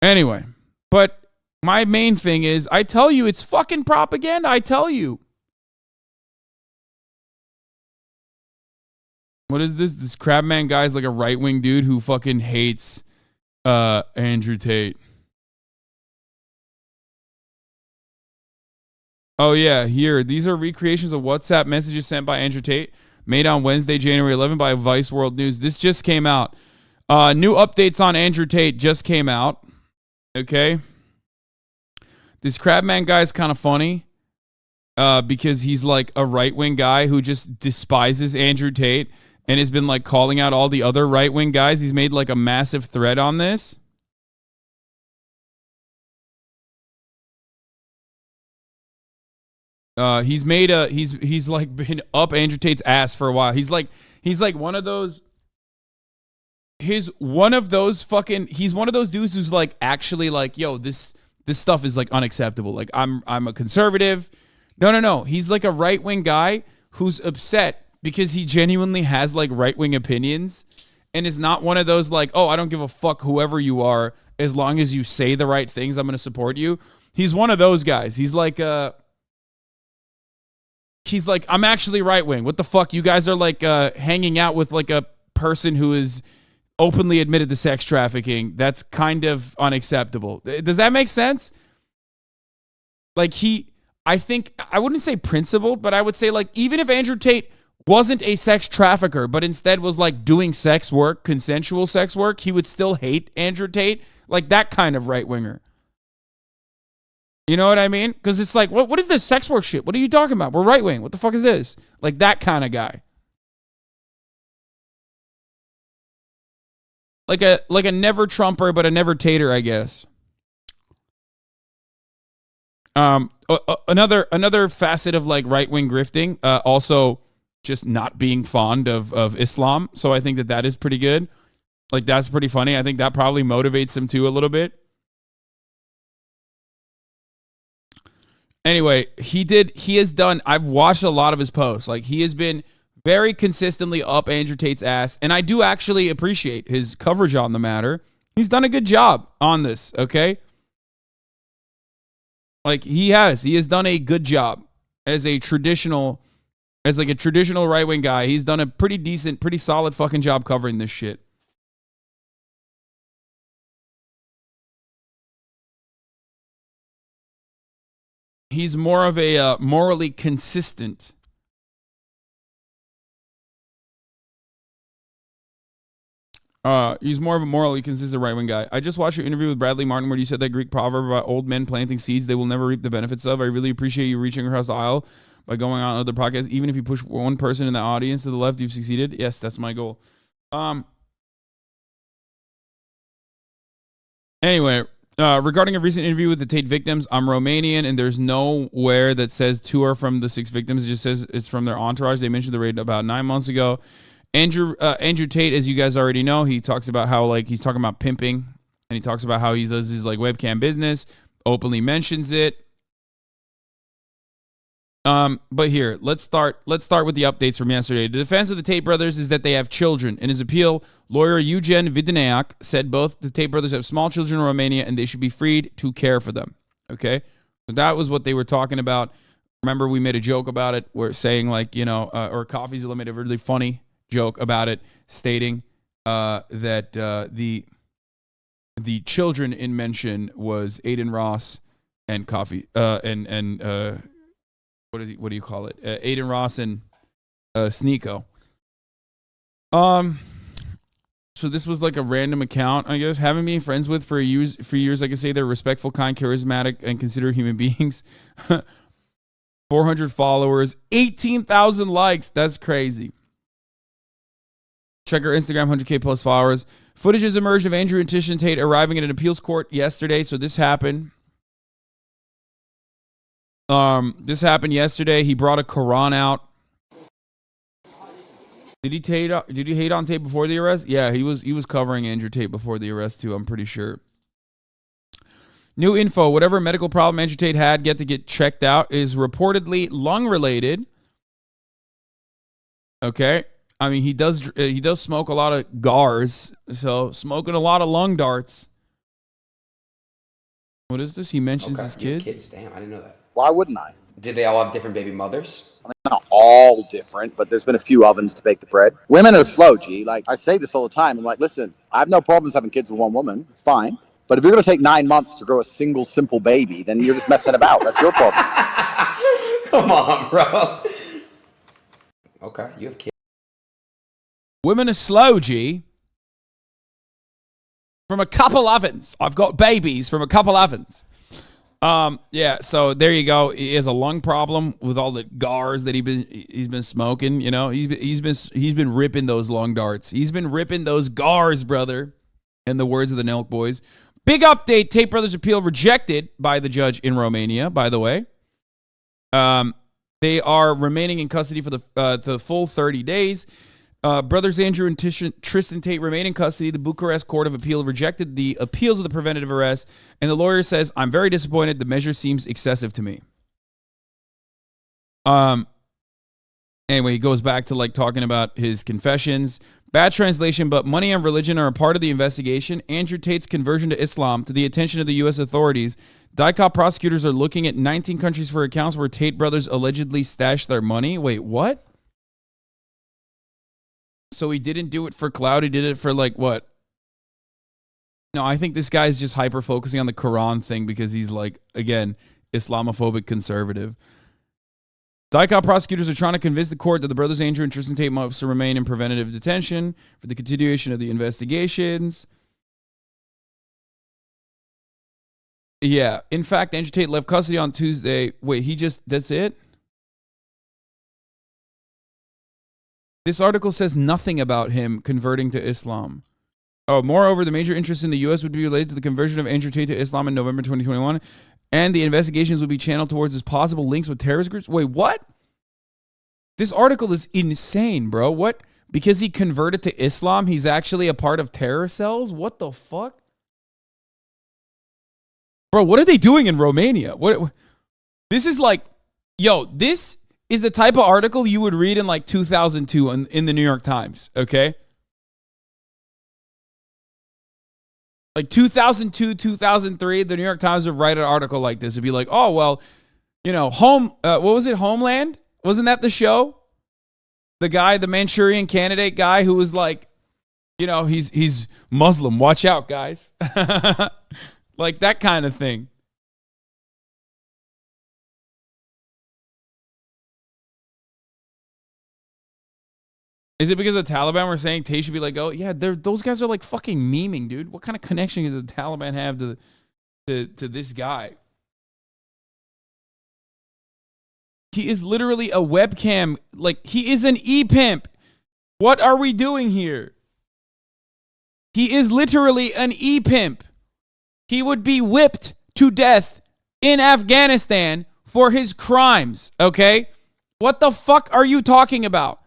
Anyway, but my main thing is, I tell you, it's fucking propaganda. I tell you. What is this? This Crabman guy's like a right-wing dude who fucking hates Andrew Tate. Oh, yeah, here. These are recreations of WhatsApp messages sent by Andrew Tate, made on Wednesday, January 11 by Vice World News. This just came out. New updates on Andrew Tate just came out. Okay. This Crabman guy is kind of funny because he's like a right-wing guy who just despises Andrew Tate and has been like calling out all the other right-wing guys. He's made like a massive thread on this. He's like been up Andrew Tate's ass for a while. He's like one of those. He's one of those dudes who's like actually like, yo, this stuff is like unacceptable. Like I'm a conservative. No. He's like a right-wing guy who's upset because he genuinely has like right-wing opinions and is not one of those like, oh, I don't give a fuck whoever you are as long as you say the right things, I'm going to support you. He's one of those guys. He's like I'm actually right-wing. What the fuck? You guys are like hanging out with like a person who is openly admitted to sex trafficking. That's kind of unacceptable. Does that make sense? Like I think, I wouldn't say principled, but I would say like, even if Andrew Tate wasn't a sex trafficker, but instead was like doing sex work, consensual sex work, he would still hate Andrew Tate. Like that kind of right-winger. You know what I mean? Because it's like, what is this sex work shit? What are you talking about? We're right-wing. What the fuck is this? Like that kind of guy. Like a never Trumper, but a never Tater, I guess. Another facet of like right-wing grifting, also just not being fond of Islam. So I think that is pretty good. Like that's pretty funny. I think that probably motivates him too a little bit. Anyway, I've watched a lot of his posts. Like he has been very consistently up Andrew Tate's ass. And I do actually appreciate his coverage on the matter. He's done a good job on this, okay? Like he has done a good job as a traditional right-wing guy. He's done a pretty decent, pretty solid fucking job covering this shit. He's more of a morally consistent. He's more of a morally consistent right-wing guy. I just watched your interview with Bradley Martin where you said that Greek proverb about old men planting seeds they will never reap the benefits of. I really appreciate you reaching across the aisle by going on other podcasts. Even if you push one person in the audience to the left, you've succeeded. Yes, that's my goal. Anyway, regarding a recent interview with the Tate victims, I'm Romanian, and there's nowhere that says 2 are from the 6 victims. It just says it's from their entourage. They mentioned the raid about 9 months ago. Andrew Tate, as you guys already know, he talks about how like he's talking about pimping, and he talks about how he does his like webcam business, openly mentions it. But here, let's start with the updates from yesterday. The defense of the Tate brothers is that they have children. In his appeal, lawyer Eugen Vidiniak said both the Tate brothers have small children in Romania and they should be freed to care for them. Okay? So that was what they were talking about. Remember, we made a joke about it. We're saying like, you know, or Coffeezilla made a really funny joke about it, stating that the children in mention was Aiden Ross and what do you call it? Aiden Ross and Sneeko. So this was like a random account, I guess. Having been friends with for years, I can say they're respectful, kind, charismatic, and considerate human beings. 400 followers, 18,000 likes. That's crazy. Check our Instagram, 100K plus followers. Footage has emerged of Andrew and Tishan Tate arriving at an appeals court yesterday. So this happened. This happened yesterday. He brought a Quran out. Did he hate on Tate before the arrest? Yeah, he was covering Andrew Tate before the arrest too, I'm pretty sure. New info, whatever medical problem Andrew Tate had to get checked out is reportedly lung related. Okay. I mean, he does smoke a lot of gars, so smoking a lot of lung darts What is this? He mentions Okay, his you have kids? Damn, I didn't know that. Why wouldn't I? Did they all have different baby mothers? I mean, not all different, but there's been a few ovens to bake the bread. Women are slow, G. Like, I say this all the time. I'm like, listen, I have no problems having kids with one woman. It's fine. But if you're going to take 9 months to grow a single, simple baby, then you're just messing about. That's your problem. Come on, bro. Okay, you have kids. Women are slow, G. From a couple ovens. I've got babies from a couple ovens. Yeah, so there you go. He has a lung problem with all the gars that he's been smoking. You know, he's been ripping those lung darts. He's been ripping those gars, brother. In the words of the Nelk Boys. Big update: Tate brothers' appeal rejected by the judge in Romania. By the way, they are remaining in custody for the full 30 days. Brothers Andrew and Tristan Tate remain in custody. The Bucharest Court of Appeal rejected the appeals of the preventive arrest, and the lawyer says, "I'm very disappointed. The measure seems excessive to me." Anyway, he goes back to like talking about his confessions. Bad translation, but money and religion are a part of the investigation. Andrew Tate's conversion to Islam to the attention of the U.S. authorities. DICOP prosecutors are looking at 19 countries for accounts where Tate brothers allegedly stashed their money. Wait, what? So he didn't do it for clout. He did it for like what? No, I think this guy's just hyper focusing on the Quran thing because he's like, again, Islamophobic conservative. DICOP prosecutors are trying to convince the court that the brothers Andrew and Tristan Tate must remain in preventative detention for the continuation of the investigations. Yeah. In fact, Andrew Tate left custody on Tuesday. Wait, that's it? This article says nothing about him converting to Islam. Oh, moreover, the major interest in the U.S. would be related to the conversion of Andrew Tate to Islam in November 2021, and the investigations would be channeled towards his possible links with terrorist groups. Wait, what? This article is insane, bro. What? Because he converted to Islam, he's actually a part of terror cells? What the fuck? Bro, what are they doing in Romania? What? This is like, yo, this is the type of article you would read in like 2002 in the New York Times, okay? Like 2002, 2003, the New York Times would write an article like this. It'd be like, oh, well, you know, what was it, Homeland? Wasn't that the show? The guy, the Manchurian Candidate guy who was like, you know, he's Muslim. Watch out, guys. Like that kind of thing. Is it because the Taliban were saying Tate should be like, oh, yeah, those guys are like fucking memeing, dude. What kind of connection does the Taliban have to this guy? He is literally a webcam. Like, he is an e-pimp. What are we doing here? He is literally an e-pimp. He would be whipped to death in Afghanistan for his crimes, okay? What the fuck are you talking about?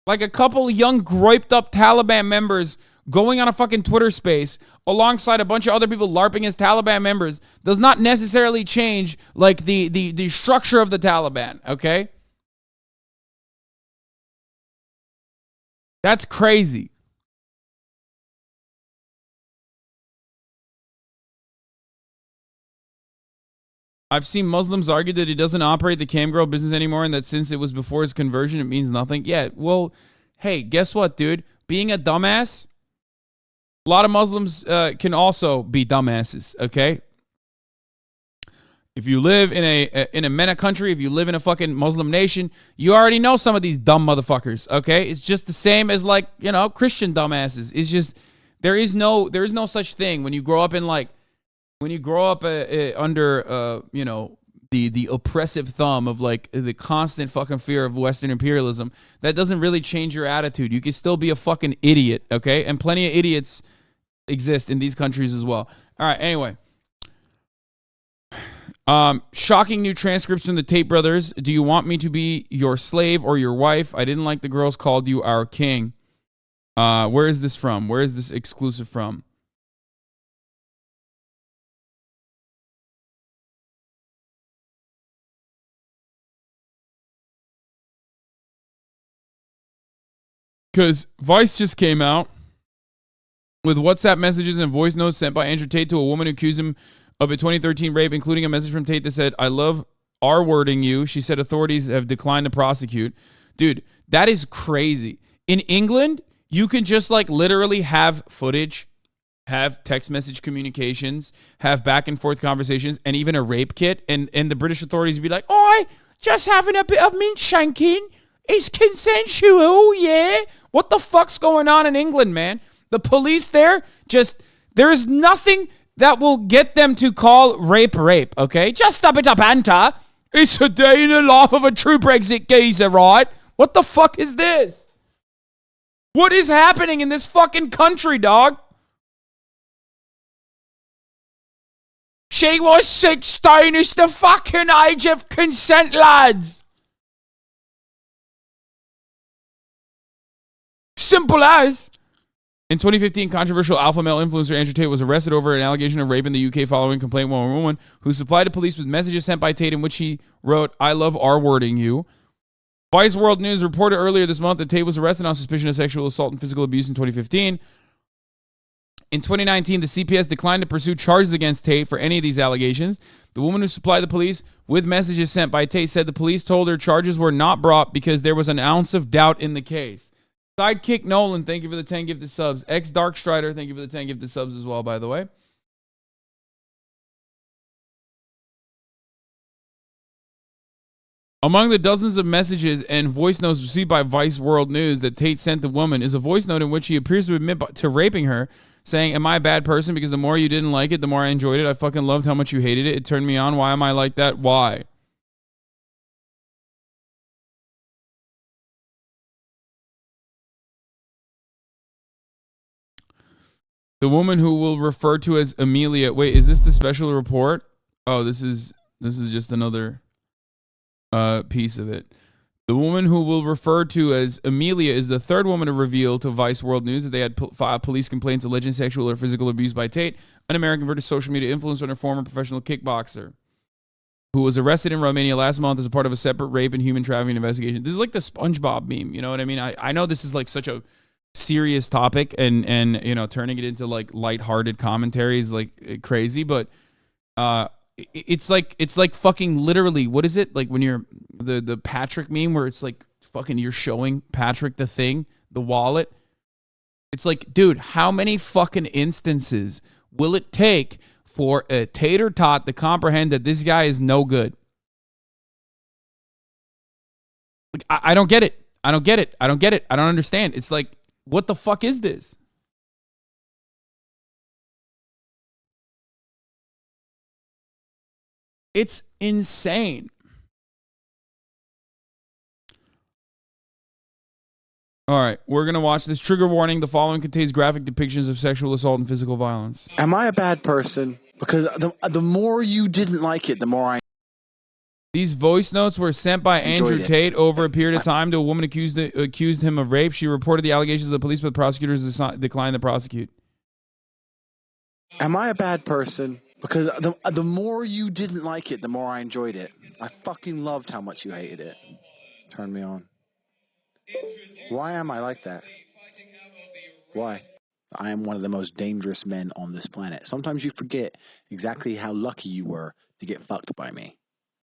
Like a couple young, groiped up Taliban members going on a fucking Twitter space alongside a bunch of other people LARPing as Taliban members does not necessarily change like the structure of the Taliban, okay? That's crazy. I've seen Muslims argue that he doesn't operate the cam girl business anymore and that since it was before his conversion, it means nothing. Yeah, well, hey, guess what, dude? Being a dumbass, a lot of Muslims can also be dumbasses, okay? If you live in a MENA country, if you live in a fucking Muslim nation, you already know some of these dumb motherfuckers, okay? It's just the same as like, you know, Christian dumbasses. It's just, there is no such thing when you grow up in like, when you grow up under, you know, the oppressive thumb of like the constant fucking fear of Western imperialism, that doesn't really change your attitude. You can still be a fucking idiot, okay? And plenty of idiots exist in these countries as well. All right, anyway. Shocking new transcripts from the Tate brothers. Do you want me to be your slave or your wife? I didn't like the girls called you our king. Where is this from? Where is this exclusive from? Because Vice just came out with WhatsApp messages and voice notes sent by Andrew Tate to a woman who accused him of a 2013 rape, including a message from Tate that said, "I love R-wording you." She said authorities have declined to prosecute. Dude, that is crazy. In England, you can just like literally have footage, have text message communications, have back and forth conversations, and even a rape kit. And the British authorities would be like, "Oi, just having a bit of mint shanking. It's consensual, yeah." What the fuck's going on in England, man? The police there there is nothing that will get them to call rape, okay? Just a bit of banter. It's a day in the life of a true Brexit geezer, right? What the fuck is this? What is happening in this fucking country, dog? She was 16. It's the fucking age of consent, lads. Simple as. In 2015, controversial alpha male influencer Andrew Tate was arrested over an allegation of rape in the UK following a complaint from a woman who supplied the police with messages sent by Tate in which he wrote, "I love R-wording you." Vice World News reported earlier this month that Tate was arrested on suspicion of sexual assault and physical abuse in 2015. In 2019, the CPS declined to pursue charges against Tate for any of these allegations. The woman who supplied the police with messages sent by Tate said the police told her charges were not brought because there was an ounce of doubt in the case. Sidekick Nolan, thank you for the 10 gifted subs. X Dark Strider, thank you for the 10 gifted subs as well, by the way. Among the dozens of messages and voice notes received by Vice World News that Tate sent the woman is a voice note in which he appears to admit to raping her, saying, "Am I a bad person? Because the more you didn't like it, the more I enjoyed it. I fucking loved how much you hated it. It turned me on. Why am I like that? Why?" The woman who will refer to as Amelia. Wait, is this the special report? Oh, this is just another piece of it. The woman who will refer to as Amelia is the third woman to reveal to Vice World News that they had filed police complaints alleging sexual or physical abuse by Tate, an American British social media influencer and a former professional kickboxer who was arrested in Romania last month as a part of a separate rape and human trafficking investigation. This is like the SpongeBob meme, you know what I mean? I know this is like such a serious topic and you know, turning it into like lighthearted commentary is like crazy, but it's like fucking literally, what is it? Like when you're the Patrick meme where it's like fucking you're showing Patrick the thing, the wallet. It's like, dude, how many fucking instances will it take for a tater tot to comprehend that this guy is no good? Like, I don't get it. I don't get it. I don't get it. I don't understand. It's like, what the fuck is this? It's insane. All right, we're going to watch this. Trigger warning. The following contains graphic depictions of sexual assault and physical violence. Am I a bad person? Because the more you didn't like it, the more I... These voice notes were sent by Andrew Tate over a period of time to a woman accused him of rape. She reported the allegations to the police, but prosecutors declined to prosecute. Am I a bad person? Because the more you didn't like it, the more I enjoyed it. I fucking loved how much you hated it. Turned me on. Why am I like that? Why? I am one of the most dangerous men on this planet. Sometimes you forget exactly how lucky you were to get fucked by me.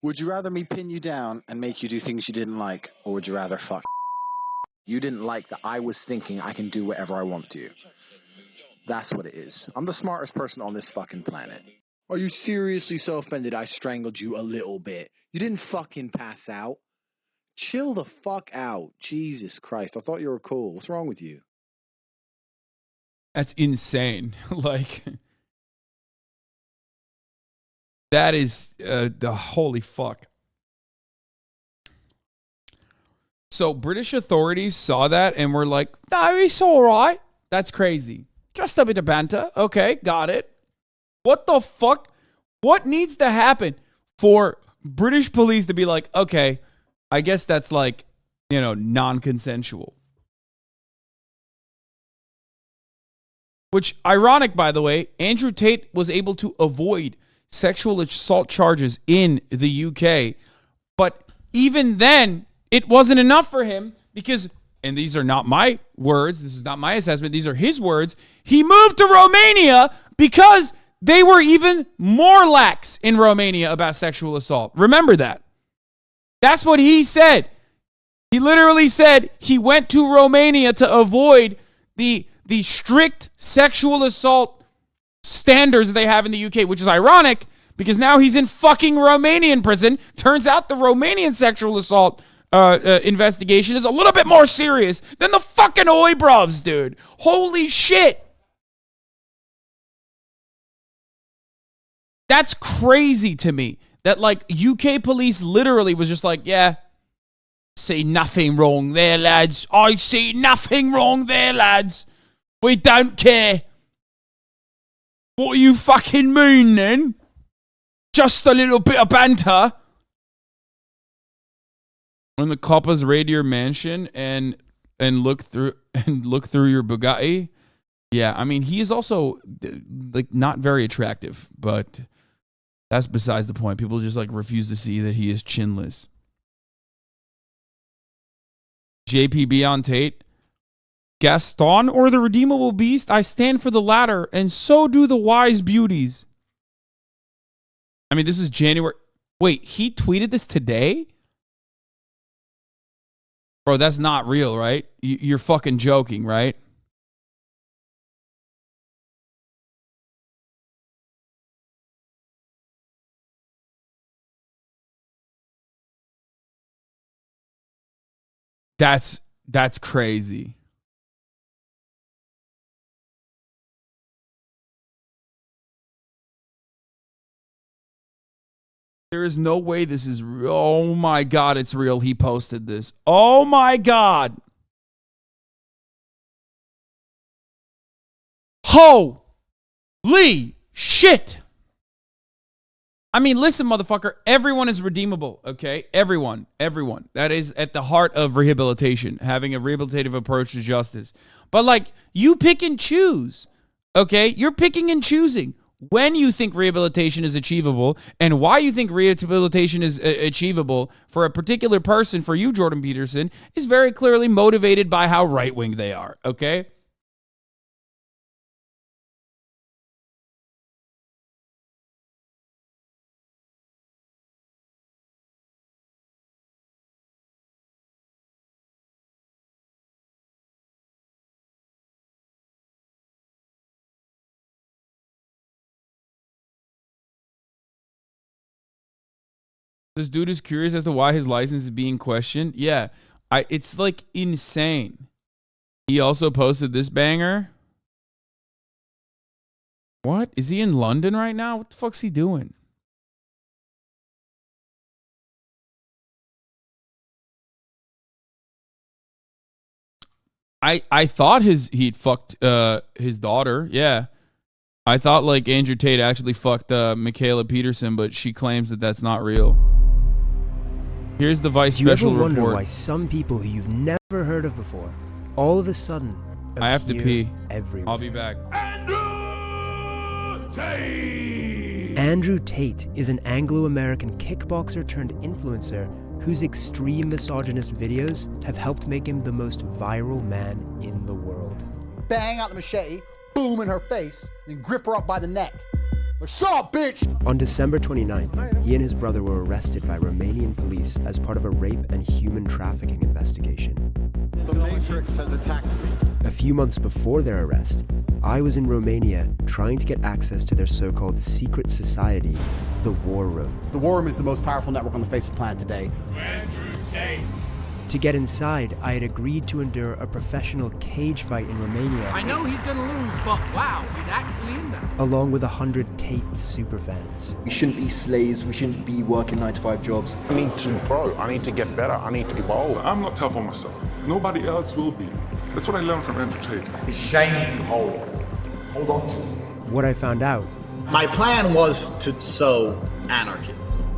Would you rather me pin you down and make you do things you didn't like, or would you rather fuck? You didn't like that I was thinking I can do whatever I want to. That's what it is. I'm the smartest person on this fucking planet. Are you seriously so offended I strangled you a little bit? You didn't fucking pass out. Chill the fuck out. Jesus Christ. I thought you were cool. What's wrong with you? That's insane. Like, that is the holy fuck. So British authorities saw that and were like, no, it's all right. That's crazy. Just a bit of banter. Okay, got it. What the fuck? What needs to happen for British police to be like, okay, I guess that's like, you know, non-consensual. Which, ironic, by the way, Andrew Tate was able to avoid sexual assault charges in the UK. But even then, it wasn't enough for him because, and these are not my words, this is not my assessment, these are his words, he moved to Romania because They were even more lax in Romania about sexual assault. Remember that. That's what he said. He literally said he went to Romania to avoid the strict sexual assault standards they have in the UK, which is ironic because now he's in fucking Romanian prison. Turns out the Romanian sexual assault investigation is a little bit more serious than the fucking Oibrovs, dude. Holy shit. That's crazy to me that like UK police literally was just like, yeah, see nothing wrong there, lads. I see nothing wrong there, lads. We don't care. What do you fucking mean then? Just a little bit of banter. When the coppers raid your mansion and look through your Bugatti. Yeah, I mean he is also like not very attractive, but that's besides the point. People just like refuse to see that he is chinless. JPB on Tate. Gaston or the redeemable beast? I stand for the latter, and so do the wise beauties. I mean, this is January. Wait, he tweeted this today? Bro, that's not real, right? You're fucking joking, right? That's crazy. There is no way this is real. Oh my God, it's real. He posted this. Oh my God. Holy shit. I mean, listen, motherfucker. Everyone is redeemable, okay? Everyone. That is at the heart of rehabilitation, having a rehabilitative approach to justice. But like, you pick and choose, okay? You're picking and choosing when you think rehabilitation is achievable and why you think rehabilitation is achievable for a particular person. For you, Jordan Peterson, is very clearly motivated by how right-wing they are, okay? This dude is curious as to why his license is being questioned. Yeah, it's like insane. He also posted this banger. What? Is he in London right now? What the fuck's he doing? I thought he'd fucked his daughter. Yeah. I thought like Andrew Tate actually fucked Michaela Peterson, but she claims that that's not real. Here's the Vice special report. Do you ever wonder why some people who you've never heard of before, all of a sudden, I have to pee. Everywhere? I'll be back. Andrew Tate! Andrew Tate is an Anglo-American kickboxer turned influencer whose extreme misogynist videos have helped make him the most viral man in the world. Bang out the machete, boom in her face, and grip her up by the neck. Shut up, bitch! On December 29th, he and his brother were arrested by Romanian police as part of a rape and human trafficking investigation. The Matrix has attacked me. A few months before their arrest, I was in Romania trying to get access to their so-called secret society, the War Room. The War Room is the most powerful network on the face of the planet today. Andrew Tate! To get inside, I had agreed to endure a professional cage fight in Romania. I know he's gonna lose, but wow, he's actually in there. Along with 100 Tate superfans. We shouldn't be slaves, we shouldn't be working 9-to-5 jobs. I need to grow, I need to get better, I need to evolve. I'm not tough on myself. Nobody else will be. That's what I learned from Andrew Tate. He's saying you hold on to it. What I found out My plan was to sow anarchy.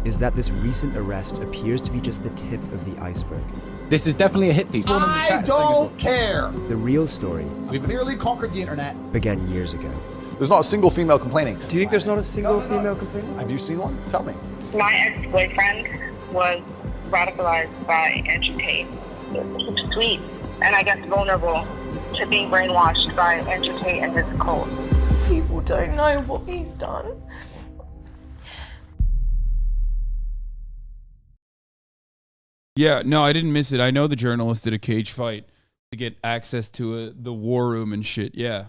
is that this recent arrest appears to be just the tip of the iceberg. This is definitely a hit piece. I don't care. The real story We've clearly conquered the internet. began years ago. There's not a single female complaining. Do you think there's not a single female complaining? Have you seen one? Tell me. My ex-boyfriend was radicalized by Andrew Tate. He's sweet and I guess vulnerable to being brainwashed by Andrew Tate and his cult. People don't know what he's done. Yeah, no, I didn't miss it. I know the journalist did a cage fight to get access to the war room and shit. Yeah.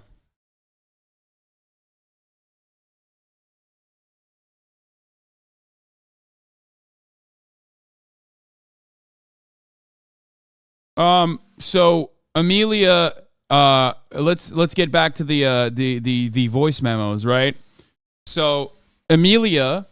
So Amelia, let's get back to the voice memos, right? So Amelia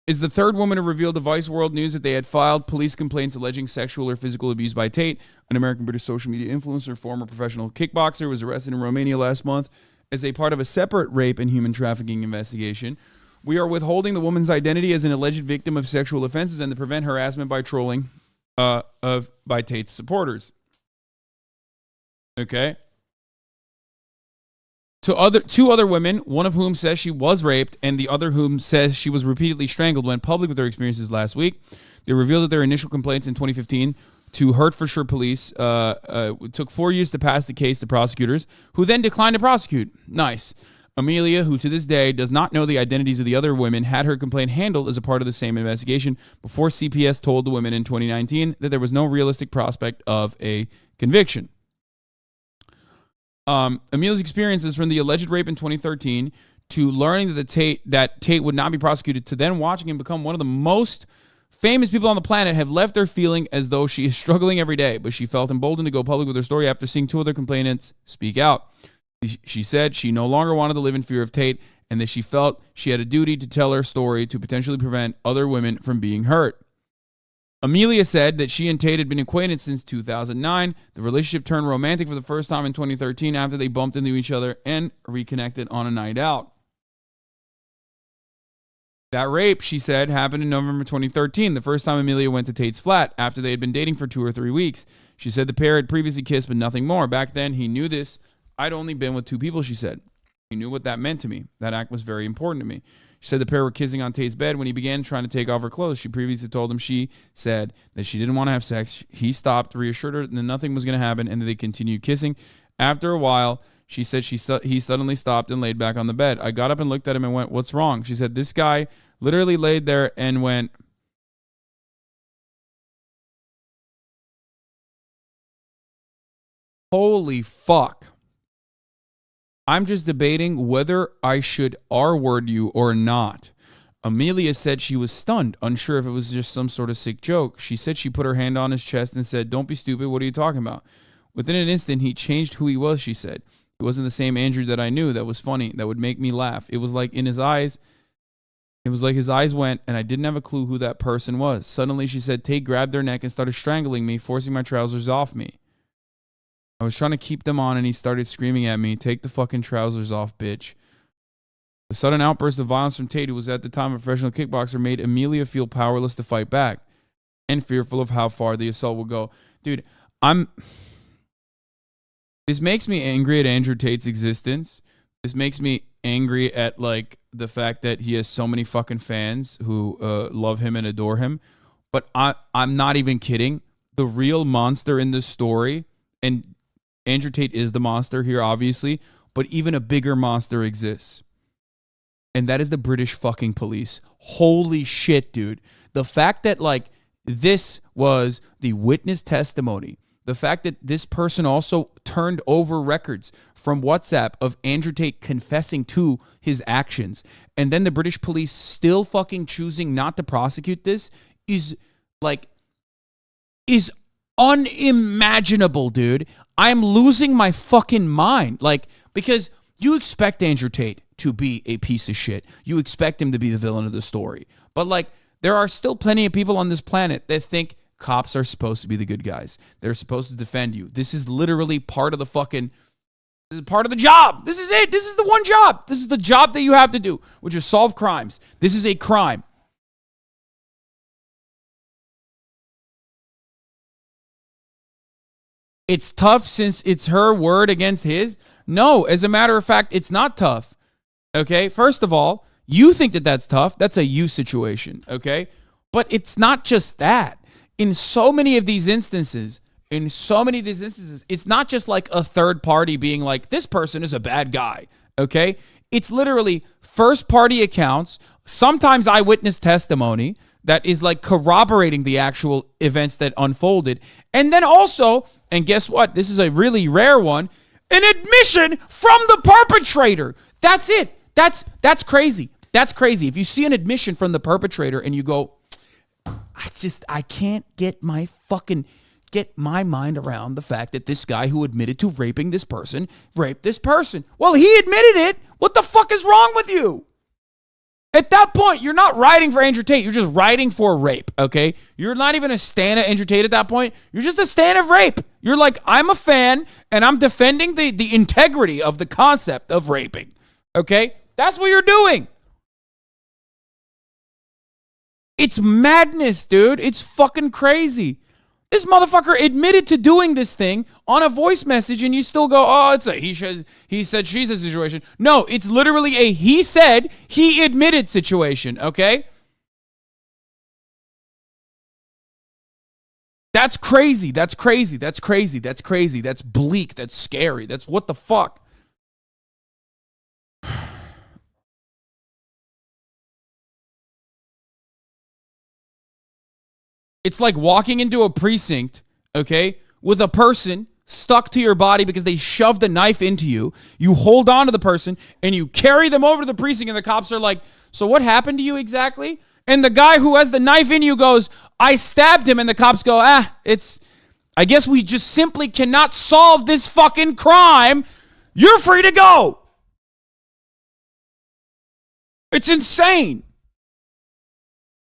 is the third woman to reveal to Vice World News that they had filed police complaints alleging sexual or physical abuse by Tate, an American-British social media influencer, former professional kickboxer, was arrested in Romania last month as a part of a separate rape and human trafficking investigation. We are withholding the woman's identity as an alleged victim of sexual offenses and to prevent harassment by trolling by Tate's supporters. Okay. Two other women, one of whom says she was raped and the other whom says she was repeatedly strangled, went public with their experiences last week. They revealed that their initial complaints in 2015 to Hertfordshire police took 4 years to pass the case to prosecutors, who then declined to prosecute. Nice. Amelia, who to this day does not know the identities of the other women, had her complaint handled as a part of the same investigation before CPS told the women in 2019 that there was no realistic prospect of a conviction. Amelia's experiences from the alleged rape in 2013 to learning that Tate would not be prosecuted to then watching him become one of the most famous people on the planet have left her feeling as though she is struggling every day, but she felt emboldened to go public with her story after seeing two other complainants speak out. She said she no longer wanted to live in fear of Tate and that she felt she had a duty to tell her story to potentially prevent other women from being hurt. Amelia said that she and Tate had been acquainted since 2009. The relationship turned romantic for the first time in 2013 after they bumped into each other and reconnected on a night out. That rape, she said, happened in November 2013, the first time Amelia went to Tate's flat after they had been dating for 2 or 3 weeks. She said the pair had previously kissed, but nothing more. Back then, he knew this. I'd only been with 2 people, she said. He knew what that meant to me. That act was very important to me. She said the pair were kissing on Tate's bed when he began trying to take off her clothes. She previously told him she said that she didn't want to have sex. He stopped, reassured her that nothing was going to happen, and that they continued kissing. After a while, she said he suddenly stopped and laid back on the bed. I got up and looked at him and went, "What's wrong?" She said this guy literally laid there and went, "Holy fuck. I'm just debating whether I should R-word you or not." Amelia said she was stunned, unsure if it was just some sort of sick joke. She said she put her hand on his chest and said, "Don't be stupid. What are you talking about?" Within an instant, he changed who he was, she said. It wasn't the same Andrew that I knew that was funny, that would make me laugh. It was like in his eyes, it was like his eyes went, and I didn't have a clue who that person was. Suddenly, she said, Tate grabbed her neck and started strangling me, forcing my trousers off me. I was trying to keep them on, and he started screaming at me, "Take the fucking trousers off, bitch." The sudden outburst of violence from Tate, who was at the time a professional kickboxer, made Amelia feel powerless to fight back and fearful of how far the assault would go. Dude, this makes me angry at Andrew Tate's existence. This makes me angry at, like, the fact that he has so many fucking fans who love him and adore him. But I'm not even kidding. The real monster in this story, and Andrew Tate is the monster here, obviously, but even a bigger monster exists. And that is the British fucking police. Holy shit, dude. The fact that, like, this was the witness testimony, the fact that this person also turned over records from WhatsApp of Andrew Tate confessing to his actions, and then the British police still fucking choosing not to prosecute this is unimaginable, dude. I'm losing my fucking mind. Like, because you expect Andrew Tate to be a piece of shit. You expect him to be the villain of the story. But, like, there are still plenty of people on this planet that think cops are supposed to be the good guys. They're supposed to defend you. This is literally part of the fucking, part of the job. This is it. This is the one job. This is the job that you have to do, which is solve crimes. This is a crime. It's tough since it's her word against his. No, as a matter of fact, it's not tough. Okay, first of all, you think that that's tough. That's a you situation, okay? But it's not just that. In so many of these instances, it's not just like a third party being like, this person is a bad guy, okay? It's literally first party accounts, sometimes eyewitness testimony that is like corroborating the actual events that unfolded. And then also, and guess what? This is a really rare one, an admission from the perpetrator. That's it. That's crazy. That's crazy. If you see an admission from the perpetrator and you go, I can't get my mind around the fact that this guy who admitted to raping this person raped this person. Well, he admitted it. What the fuck is wrong with you? At that point, you're not writing for Andrew Tate. You're just writing for rape, okay? You're not even a stan of Andrew Tate at that point. You're just a stan of rape. You're like, I'm a fan, and I'm defending the integrity of the concept of raping, okay? That's what you're doing. It's madness, dude. It's fucking crazy. This motherfucker admitted to doing this thing on a voice message, and you still go, oh, it's a he said, she said situation. No, it's literally a he said, he admitted situation, okay? That's crazy. That's crazy. That's crazy. That's crazy. That's bleak. That's scary. That's what the fuck? It's like walking into a precinct, okay, with a person stuck to your body because they shoved a knife into you. You hold on to the person and you carry them over to the precinct, and the cops are like, so what happened to you exactly? And the guy who has the knife in you goes, I stabbed him. And the cops go, I guess we just simply cannot solve this fucking crime. You're free to go. It's insane.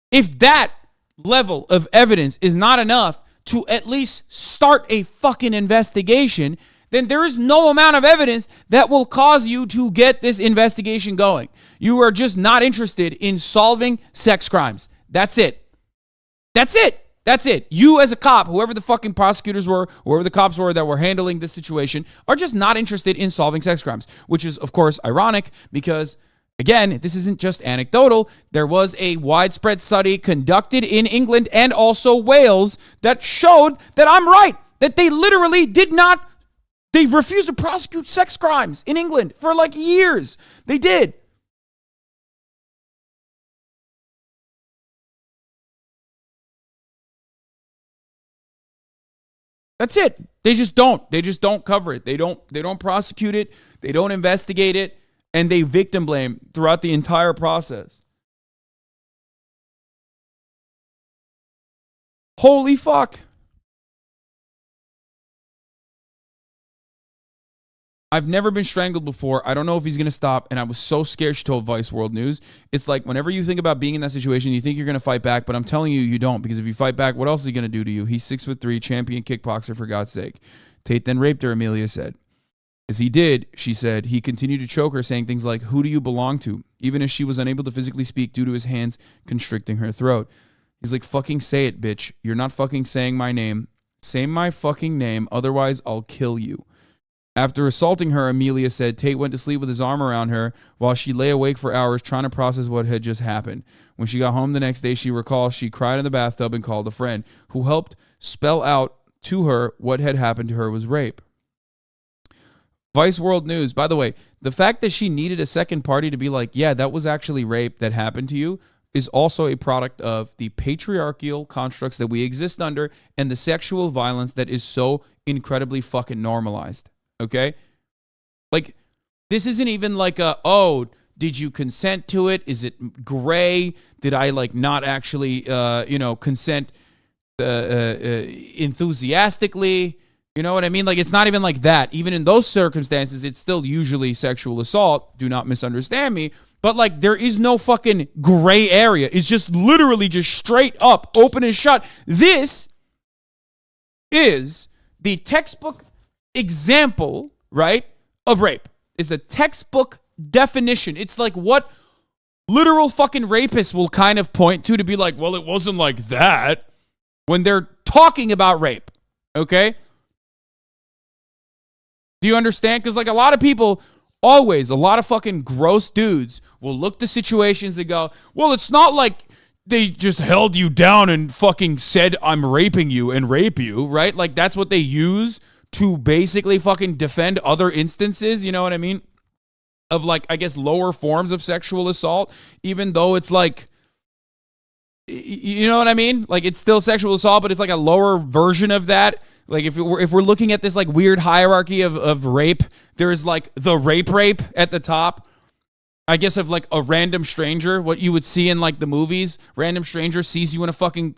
If that level of evidence is not enough to at least start a fucking investigation, then there is no amount of evidence that will cause you to get this investigation going. You are just not interested in solving sex crimes. That's it. That's it. That's it. You as a cop, whoever the fucking prosecutors were, whoever the cops were that were handling this situation, are just not interested in solving sex crimes, which is, of course, ironic because, again, this isn't just anecdotal. There was a widespread study conducted in England and also Wales that showed that I'm right, that they literally they refused to prosecute sex crimes in England for like years. They did. That's it. They just don't. They just don't cover it. They don't prosecute it. They don't investigate it. And they victim blame throughout the entire process. Holy fuck. I've never been strangled before. I don't know if he's going to stop. And I was so scared, she told Vice World News. It's like whenever you think about being in that situation, you think you're going to fight back. But I'm telling you, you don't. Because if you fight back, what else is he going to do to you? He's 6'3", champion kickboxer, for God's sake. Tate then raped her, Amelia said. As he did, she said, he continued to choke her, saying things like, who do you belong to? Even if she was unable to physically speak due to his hands constricting her throat. He's like, fucking say it, bitch. You're not fucking saying my name. Say my fucking name, otherwise I'll kill you. After assaulting her, Amelia said Tate went to sleep with his arm around her while she lay awake for hours trying to process what had just happened. When she got home the next day, she recalls she cried in the bathtub and called a friend who helped spell out to her what had happened to her was rape. Vice World News, by the way, the fact that she needed a second party to be like, yeah, that was actually rape that happened to you is also a product of the patriarchal constructs that we exist under and the sexual violence that is so incredibly fucking normalized. Okay? Like, this isn't even like did you consent to it? Is it gray? Did I not actually, consent enthusiastically? You know what I mean? Like, it's not even like that. Even in those circumstances, it's still usually sexual assault. Do not misunderstand me. But there is no fucking gray area. It's just literally just straight up, open and shut. This is the textbook example, right, of rape. It's a textbook definition. It's like what literal fucking rapists will kind of point to be like, well, it wasn't like that when they're talking about rape. Okay? Do you understand? Because a lot of people, always, a lot of fucking gross dudes will look to situations and go, well, it's not like they just held you down and fucking said, I'm raping you and rape you, right? That's what they use to basically fucking defend other instances. You know what I mean? of like, I guess, lower forms of sexual assault, even though it's like, you know what I mean? Like, it's still sexual assault, but it's like a lower version of that. Like, if we're looking at this like weird hierarchy of rape, there's like the rape at the top, I guess, of like a random stranger, what you would see in like the movies. Random stranger sees you in a fucking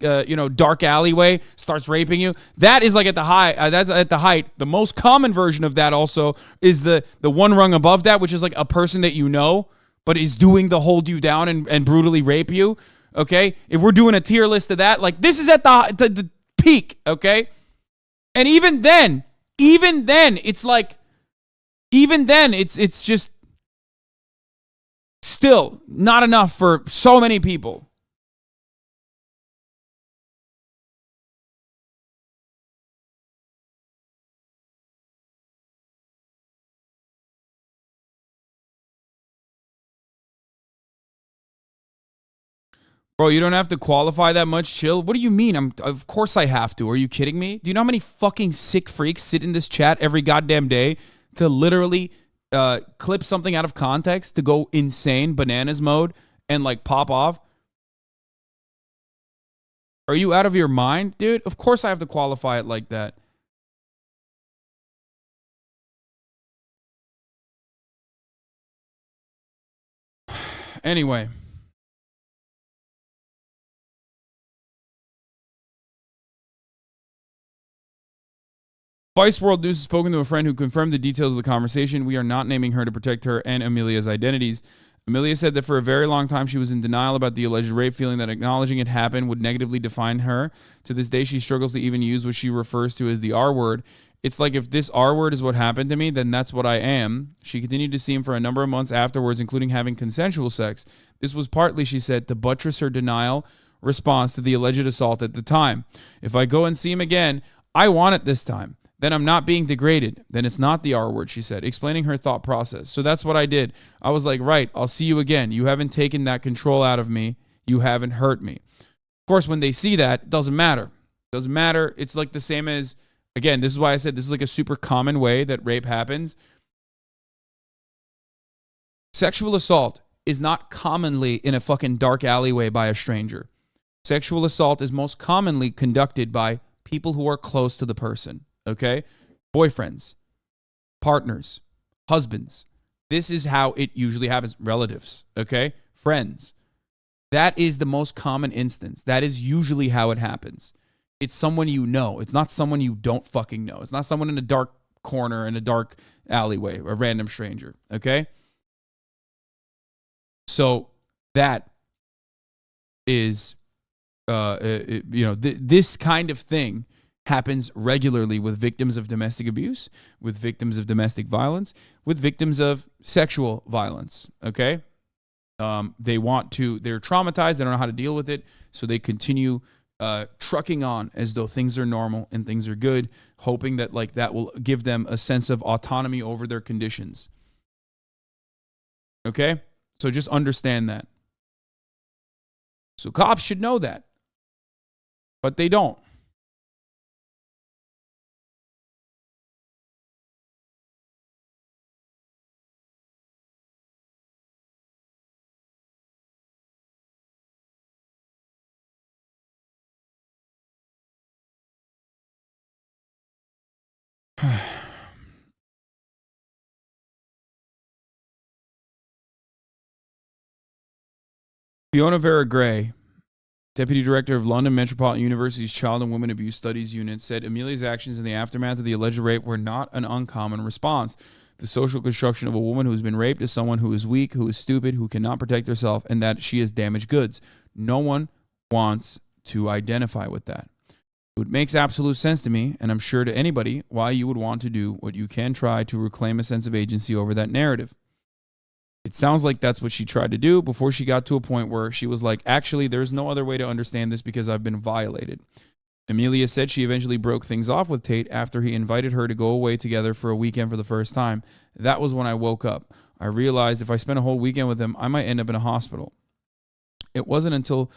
dark alleyway, starts raping you. That is like at the high. That's at the height. The most common version of that also is the one rung above that, which is like a person that you know, but is doing the hold you down and brutally rape you. Okay, if we're doing a tier list of that, like this is at the peak. Okay, and even then, it's like, it's just still not enough for so many people. Bro, you don't have to qualify that much. Chill. What do you mean? Of course I have to. Are you kidding me? Do you know how many fucking sick freaks sit in this chat every goddamn day to literally clip something out of context to go insane bananas mode and like pop off? Are you out of your mind, dude? Of course I have to qualify it like that. Anyway. Vice World News has spoken to a friend who confirmed the details of the conversation. We are not naming her to protect her and Amelia's identities. Amelia said that for a very long time she was in denial about the alleged rape, feeling that acknowledging it happened would negatively define her. To this day, she struggles to even use what she refers to as the R word. It's like, if this R word is what happened to me, then that's what I am. She continued to see him for a number of months afterwards, including having consensual sex. This was partly, she said, to buttress her denial response to the alleged assault at the time. If I go and see him again, I want it this time. Then I'm not being degraded. Then it's not the R word, she said, explaining her thought process. So that's what I did. I was like, right, I'll see you again. You haven't taken that control out of me. You haven't hurt me. Of course, when they see that, it doesn't matter. It doesn't matter. It's like the same as, again, this is why I said this is like a super common way that rape happens. Sexual assault is not commonly in a fucking dark alleyway by a stranger. Sexual assault is most commonly conducted by people who are close to the person. Okay? Boyfriends, partners, husbands. This is how it usually happens. Relatives. Okay? Friends. That is the most common instance. That is usually how it happens. It's someone you know. It's not someone you don't fucking know. It's not someone in a dark corner in a dark alleyway, a random stranger. Okay? So that is, this kind of thing happens regularly with victims of domestic abuse, with victims of domestic violence, with victims of sexual violence, okay? They're traumatized, they don't know how to deal with it, so they continue trucking on as though things are normal and things are good, hoping that like that will give them a sense of autonomy over their conditions. Okay? So just understand that. So cops should know that, but they don't. Fiona Vera Gray, Deputy Director of London Metropolitan University's Child and Women Abuse Studies Unit, said Amelia's actions in the aftermath of the alleged rape were not an uncommon response. The social construction of a woman who has been raped is someone who is weak, who is stupid, who cannot protect herself, and that she is damaged goods. No one wants to identify with that. It makes absolute sense to me, and I'm sure to anybody, why you would want to do what you can try to reclaim a sense of agency over that narrative. It sounds like that's what she tried to do before she got to a point where she was like, actually, there's no other way to understand this because I've been violated. Amelia said she eventually broke things off with Tate after he invited her to go away together for a weekend for the first time. That was when I woke up. I realized if I spent a whole weekend with him, I might end up in a hospital. It wasn't until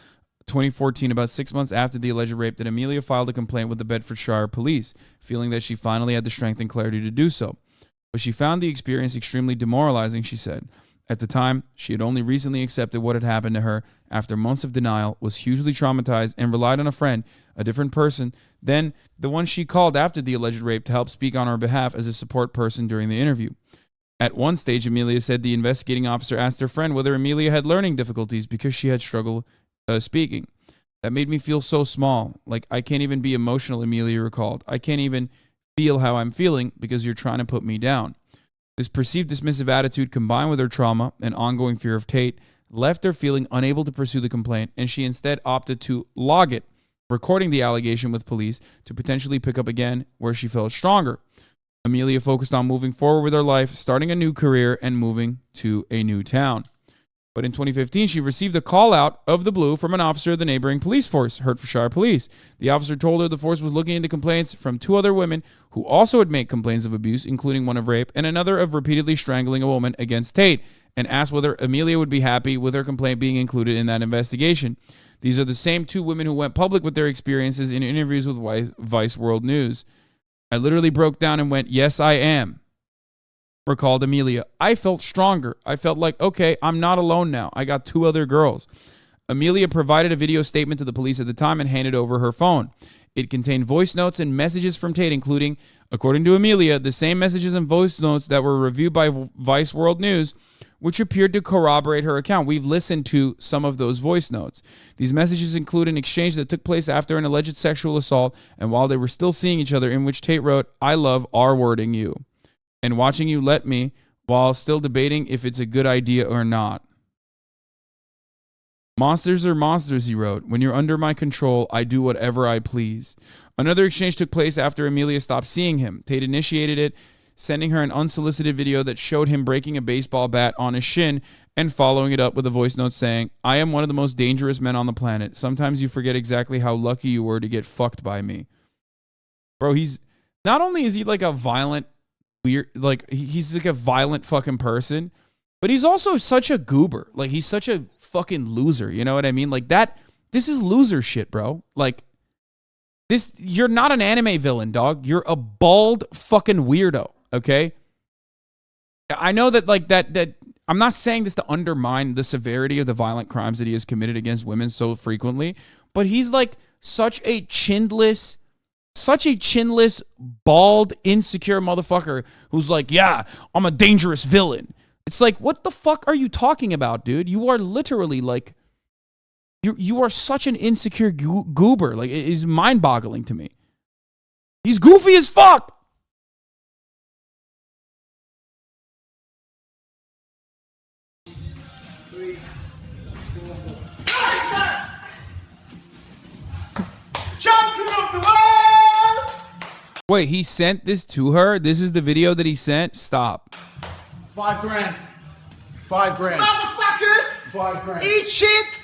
2014, about 6 months after the alleged rape, that Amelia filed a complaint with the Bedfordshire police, feeling that she finally had the strength and clarity to do so. But she found the experience extremely demoralizing, she said. At the time, she had only recently accepted what had happened to her after months of denial, was hugely traumatized, and relied on a friend, a different person than the one she called after the alleged rape, to help speak on her behalf as a support person during the interview. At one stage, Amelia said the investigating officer asked her friend whether Amelia had learning difficulties because she had struggled speaking. That made me feel so small. Like, I can't even be emotional, Amelia recalled. I can't even feel how I'm feeling because you're trying to put me down. This perceived dismissive attitude, combined with her trauma and ongoing fear of Tate, left her feeling unable to pursue the complaint, and she instead opted to log it, recording the allegation with police to potentially pick up again where she felt stronger. Amelia focused on moving forward with her life, starting a new career, and moving to a new town. But in 2015, she received a call out of the blue from an officer of the neighboring police force, Hertfordshire Police. The officer told her the force was looking into complaints from 2 other women who also had made complaints of abuse, including one of rape and another of repeatedly strangling a woman, against Tate, and asked whether Amelia would be happy with her complaint being included in that investigation. These are the same 2 women who went public with their experiences in interviews with Vice World News. I literally broke down and went, "Yes, I am," recalled Amelia. I felt stronger. I felt like, okay, I'm not alone now. I got 2 other girls. Amelia provided a video statement to the police at the time and handed over her phone. It contained voice notes and messages from Tate, including, according to Amelia, the same messages and voice notes that were reviewed by Vice World News, which appeared to corroborate her account. We've listened to some of those voice notes. These messages include an exchange that took place after an alleged sexual assault and while they were still seeing each other, in which Tate wrote, "I love R-wording you and watching you let me, while still debating if it's a good idea or not. Monsters are monsters," he wrote. "When you're under my control, I do whatever I please." Another exchange took place after Amelia stopped seeing him. Tate initiated it, sending her an unsolicited video that showed him breaking a baseball bat on his shin and following it up with a voice note saying, "I am one of the most dangerous men on the planet. Sometimes you forget exactly how lucky you were to get fucked by me." Bro, he's not only is he like a violent, weird, like he's like a violent fucking person, but he's also such a goober. Like, he's such a fucking loser. You know what I mean? Like, this is loser shit, bro. Like, this, you're not an anime villain, dog. You're a bald fucking weirdo. Okay. I know that, like, that I'm not saying this to undermine the severity of the violent crimes that he has committed against women so frequently, but he's like such a chinless, bald, insecure motherfucker who's like, "Yeah, I'm a dangerous villain." It's like, what the fuck are you talking about, dude? You are literally like, you are such an insecure goober. Like, it is mind-boggling to me. He's goofy as fuck. Champion of the world! Wait, he sent this to her? This is the video that he sent? Stop. $5 grand. $5 grand. Motherfuckers! $5 grand. Eat shit!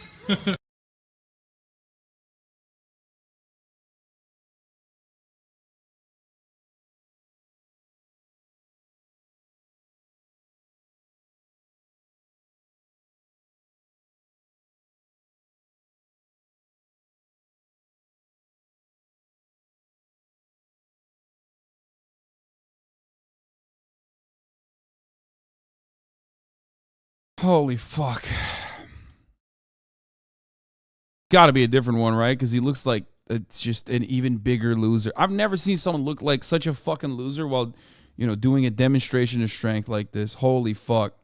Holy fuck. Gotta be a different one, right? Because he looks like it's just an even bigger loser. I've never seen someone look like such a fucking loser while, you know, doing a demonstration of strength like this. Holy fuck.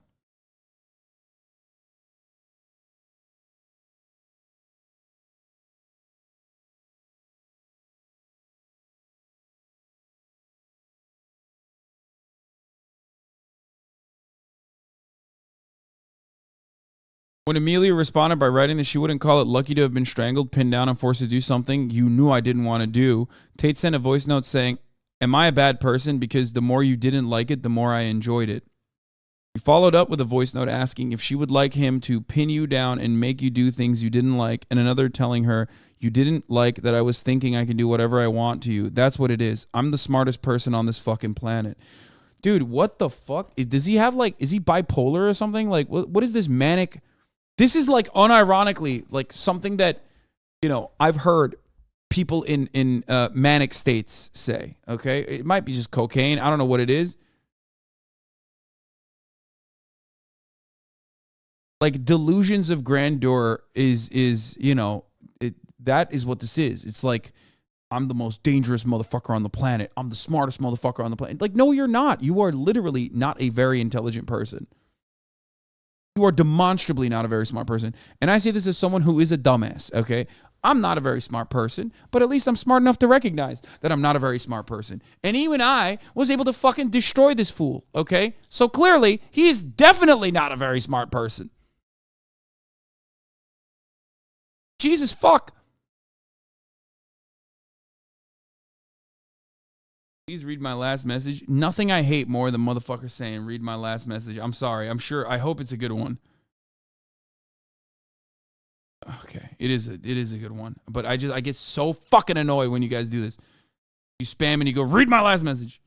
When Amelia responded by writing that she wouldn't call it lucky to have been strangled, pinned down, and forced to do something you knew I didn't want to do, Tate sent a voice note saying, "Am I a bad person? Because the more you didn't like it, the more I enjoyed it." He followed up with a voice note asking if she would like him to pin you down and make you do things you didn't like, and another telling her, "You didn't like that I was thinking I can do whatever I want to you. That's what it is. I'm the smartest person on this fucking planet." Dude, what the fuck? Does he have, like, is he bipolar or something? Like, what is this manic? This is, like, unironically, like, something that, you know, I've heard people in manic states say, okay? It might be just cocaine. I don't know what it is. Like delusions of grandeur is you know, that is what this is. It's like, I'm the most dangerous motherfucker on the planet. I'm the smartest motherfucker on the planet. Like, no, you're not. You are literally not a very intelligent person. You are demonstrably not a very smart person. And I say this as someone who is a dumbass, okay? I'm not a very smart person, but at least I'm smart enough to recognize that I'm not a very smart person. And even I was able to fucking destroy this fool, okay? So clearly, he's definitely not a very smart person. Jesus fuck. Please read my last message. Nothing I hate more than motherfuckers saying, read my last message. I'm sorry. I'm sure. I hope it's a good one. Okay. It is a good one. But I get so fucking annoyed when you guys do this. You spam and you go, read my last message.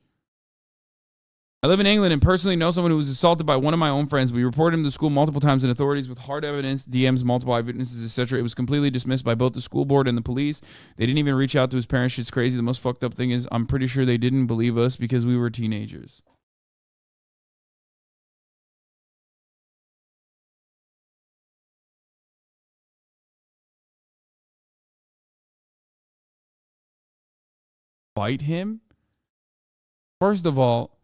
I live in England and personally know someone who was assaulted by one of my own friends. We reported him to school multiple times, and authorities with hard evidence, DMs, multiple eyewitnesses, etc. It was completely dismissed by both the school board and the police. They didn't even reach out to his parents. Shit's crazy. The most fucked up thing is I'm pretty sure they didn't believe us because we were teenagers. Fight him? First of all,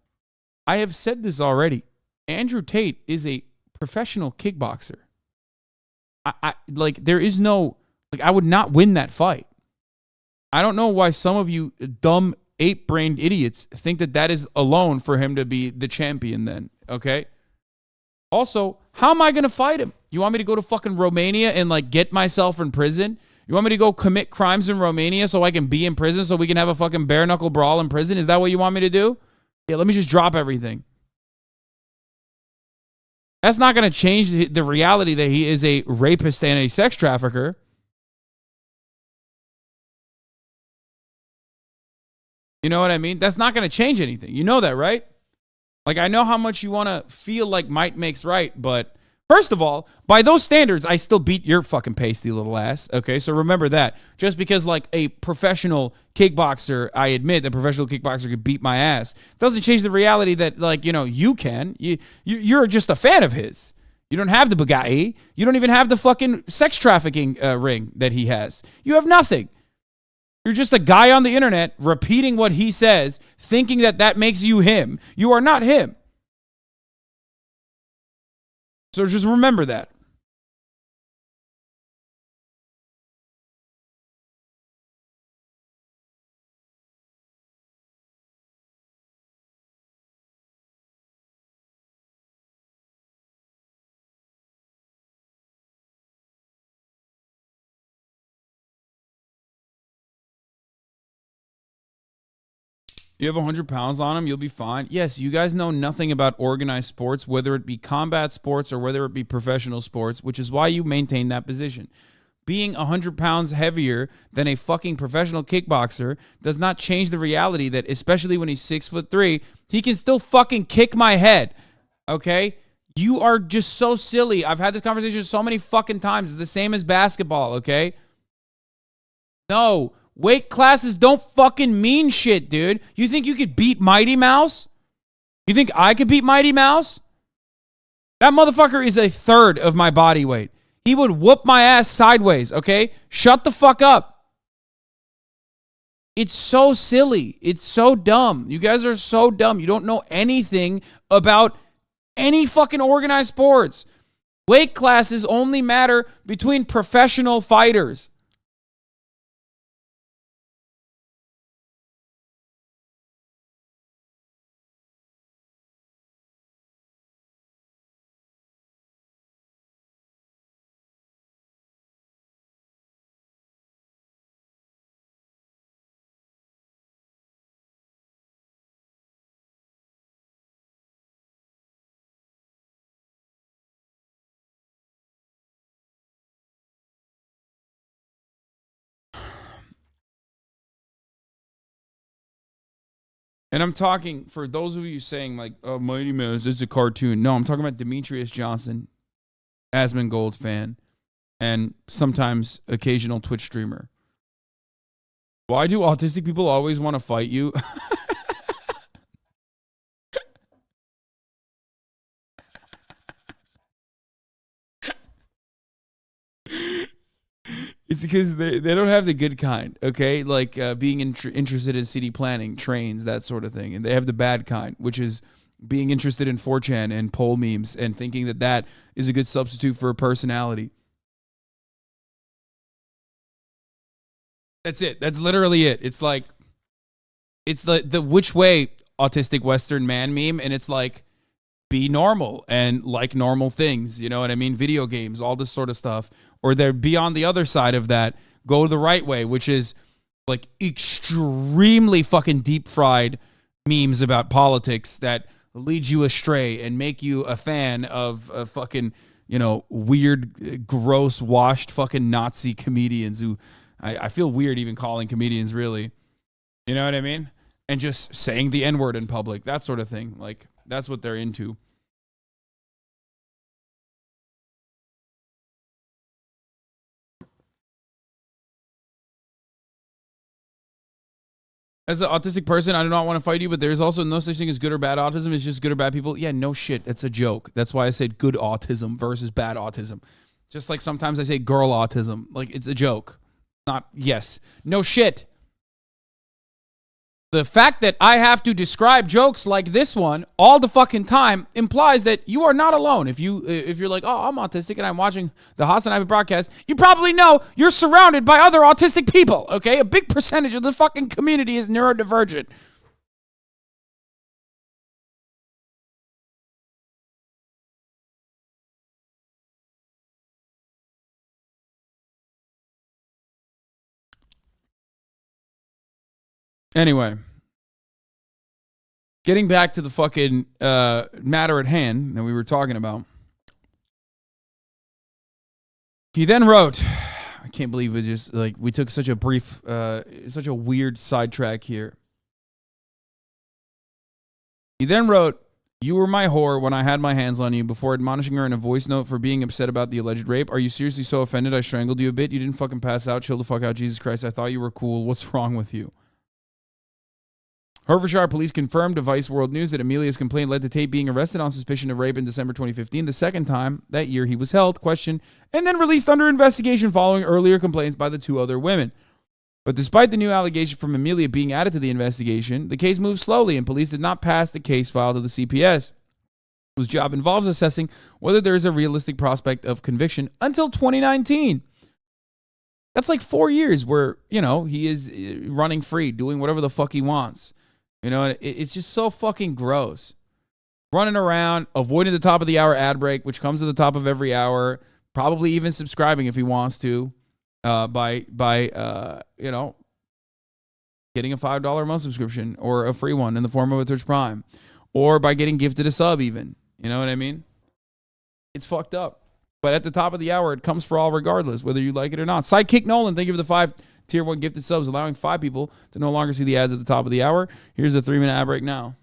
I have said this already. Andrew Tate is a professional kickboxer. I like, there is no, like, I would not win that fight. I don't know why some of you dumb ape-brained idiots think that that is alone for him to be the champion then, okay? Also, how am I going to fight him? You want me to go to fucking Romania and, like, get myself in prison? You want me to go commit crimes in Romania so I can be in prison so we can have a fucking bare-knuckle brawl in prison? Is that what you want me to do? Yeah, let me just drop everything. That's not going to change the reality that he is a rapist and a sex trafficker. You know what I mean? That's not going to change anything. You know that, right? Like, I know how much you want to feel like might makes right, but first of all, by those standards, I still beat your fucking pasty little ass. Okay, so remember that. Just because, like, a professional kickboxer, I admit that professional kickboxer could beat my ass, doesn't change the reality that, like, you know, you can. You're just a fan of his. You don't have the Bugatti. You don't even have the fucking sex trafficking ring that he has. You have nothing. You're just a guy on the internet repeating what he says, thinking that that makes you him. You are not him. So just remember that. You have 100 pounds on him, you'll be fine. Yes, you guys know nothing about organized sports, whether it be combat sports or whether it be professional sports, which is why you maintain that position. Being 100 pounds heavier than a fucking professional kickboxer does not change the reality that, especially when he's 6'3", he can still fucking kick my head. Okay? You are just so silly. I've had this conversation so many fucking times. It's the same as basketball, okay? No. Weight classes don't fucking mean shit, dude. You think you could beat Mighty Mouse? You think I could beat Mighty Mouse? That motherfucker is a third of my body weight. He would whoop my ass sideways, okay? Shut the fuck up. It's so silly. It's so dumb. You guys are so dumb. You don't know anything about any fucking organized sports. Weight classes only matter between professional fighters. And I'm talking, for those of you saying, like, oh, Mighty Mouse, this is a cartoon. No, I'm talking about Demetrius Johnson, Asmongold fan, and sometimes occasional Twitch streamer. Why do autistic people always want to fight you? It's because they don't have the good kind, okay? Like being interested in city planning, trains, that sort of thing. And they have the bad kind, which is being interested in 4chan and poll memes and thinking that that is a good substitute for a personality. That's it. That's literally it. It's like, it's the which way autistic Western man meme, and it's like, be normal and like normal things. You know what I mean? Video games, all this sort of stuff. Or they're be on the other side of that, go the right way, which is like extremely fucking deep fried memes about politics that lead you astray and make you a fan of a fucking, you know, weird, gross, washed fucking Nazi comedians who I feel weird even calling comedians, really. You know what I mean? And just saying the N-word in public, that sort of thing. Like, that's what they're into. As an autistic person, I do not want to fight you, but there's also no such thing as good or bad autism. It's just good or bad people. Yeah, no shit. That's a joke. That's why I said good autism versus bad autism. Just like sometimes I say girl autism. Like, it's a joke. Not, yes. No shit. The fact that I have to describe jokes like this one all the fucking time implies that you are not alone. If you're like, oh, I'm autistic and I'm watching the Hasanabi broadcast, you probably know you're surrounded by other autistic people, okay? A big percentage of the fucking community is neurodivergent. Anyway, getting back to the fucking matter at hand that we were talking about. He then wrote, I can't believe it just, like, we took such a brief, such a weird sidetrack here. He then wrote, you were my whore when I had my hands on you, before admonishing her in a voice note for being upset about the alleged rape. Are you seriously so offended I strangled you a bit? You didn't fucking pass out. Chill the fuck out. Jesus Christ. I thought you were cool. What's wrong with you? Hertfordshire police confirmed to Vice World News that Amelia's complaint led to Tate being arrested on suspicion of rape in December 2015, the second time that year he was held, questioned, and then released under investigation following earlier complaints by the two other women. But despite the new allegation from Amelia being added to the investigation, the case moved slowly and police did not pass the case file to the CPS, whose job involves assessing whether there is a realistic prospect of conviction until 2019. That's like 4 years where, you know, he is running free, doing whatever the fuck he wants. You know, it's just so fucking gross. Running around, avoiding the top of the hour ad break, which comes at the top of every hour, probably even subscribing if he wants to, by you know, getting a $5 month subscription or a free one in the form of a Twitch Prime, or by getting gifted a sub even. You know what I mean? It's fucked up. But at the top of the hour, it comes for all regardless, whether you like it or not. Sidekick Nolan, thank you for the 5 Tier 1 gifted subs, allowing 5 people to no longer see the ads at the top of the hour. Here's a 3-minute ad break now.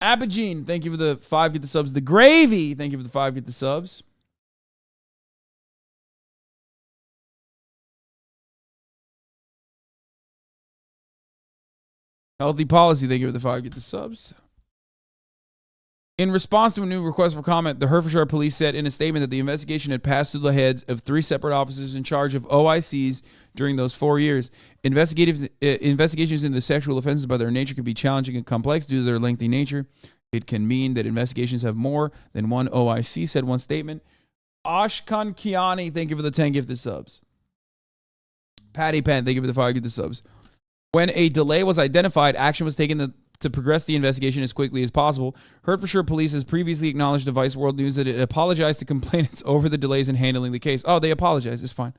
Abigene, thank you for the 5 get the subs. The Gravy, thank you for the 5 get the subs. Healthy Policy, thank you for the 5 get the subs. In response to a new request for comment, the Hertfordshire police said in a statement that the investigation had passed through the heads of 3 separate officers in charge of OICs during those 4 years. Investigations into sexual offenses by their nature can be challenging and complex due to their lengthy nature. It can mean that investigations have more than one OIC, said one statement. Ashkan Kiani, thank you for the 10 gifted subs. Patty Penn, thank you for the 5 gifted subs. When a delay was identified, action was taken to progress the investigation as quickly as possible. Hertfordshire Police has previously acknowledged to Vice World News that it apologized to complainants over the delays in handling the case. Oh, they apologized. It's fine.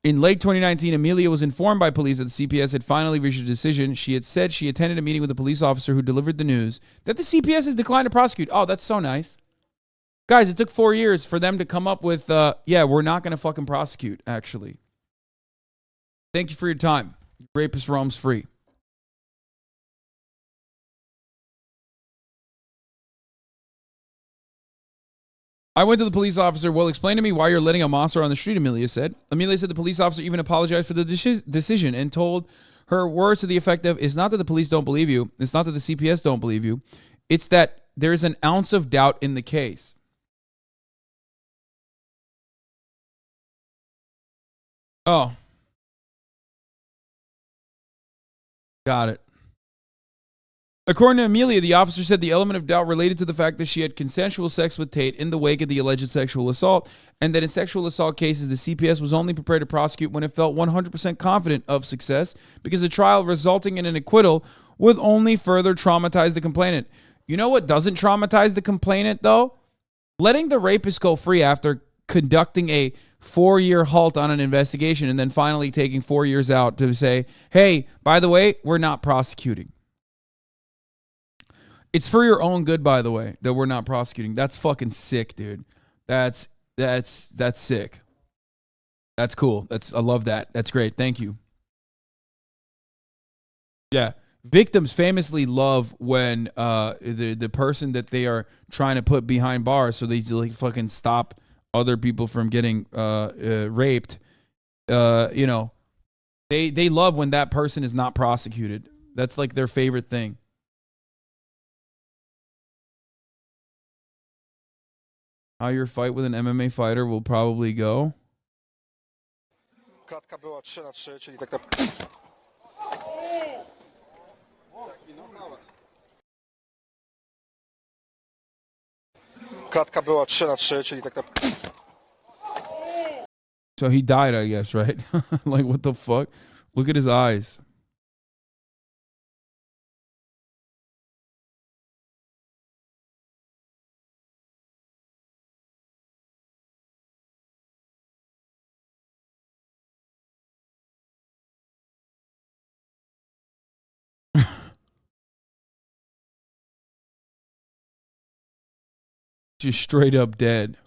In late 2019, Amelia was informed by police that the CPS had finally reached a decision. She had said she attended a meeting with a police officer who delivered the news that the CPS has declined to prosecute. Oh, that's so nice. Guys, it took 4 years for them to come up with, yeah, we're not going to fucking prosecute, actually. Thank you for your time. Rapist roams free. I went to the police officer. Well, explain to me why you're letting a monster on the street, Amelia said. Amelia said the police officer even apologized for the decision and told her words to the effect of, it's not that the police don't believe you. It's not that the CPS don't believe you. It's that there's an ounce of doubt in the case. Oh. Got it. According to Amelia, the officer said the element of doubt related to the fact that she had consensual sex with Tate in the wake of the alleged sexual assault, and that in sexual assault cases, the CPS was only prepared to prosecute when it felt 100% confident of success, because a trial resulting in an acquittal would only further traumatize the complainant. You know what doesn't traumatize the complainant, though? Letting the rapist go free after conducting a 4-year halt on an investigation and then finally taking 4 years out to say, hey, by the way, we're not prosecuting. It's for your own good, by the way, that we're not prosecuting. That's fucking sick, dude. That's sick. That's cool. I love that. That's great. Thank you. Yeah. Victims famously love when the person that they are trying to put behind bars so they like fucking stop other people from getting raped. You know, they love when that person is not prosecuted. That's like their favorite thing. How your fight with an MMA fighter will probably go. Klatka była 3-3, czyli tak Klatka była 3-3, czyli tak So he died, I guess, right? Like, what the fuck? Look at his eyes. Just straight up dead.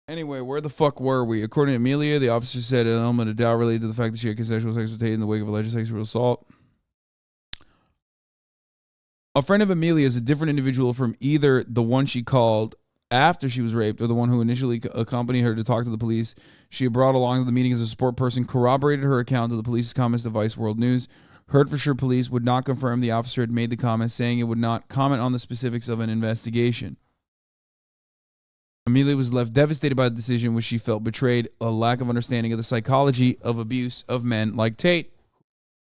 Anyway, where the fuck were we? According to Amelia, the officer said an element of doubt related to the fact that she had consensual sex with Tate in the wake of alleged sexual assault. A friend of Amelia is a different individual from either the one she called after she was raped or the one who initially accompanied her to talk to the police. She had brought along to the meeting as a support person, corroborated her account of the police's comments to Vice World News. Hertfordshire police would not confirm the officer had made the comments, saying it would not comment on the specifics of an investigation. Amelia was left devastated by the decision, which she felt betrayed a lack of understanding of the psychology of abuse of men like Tate.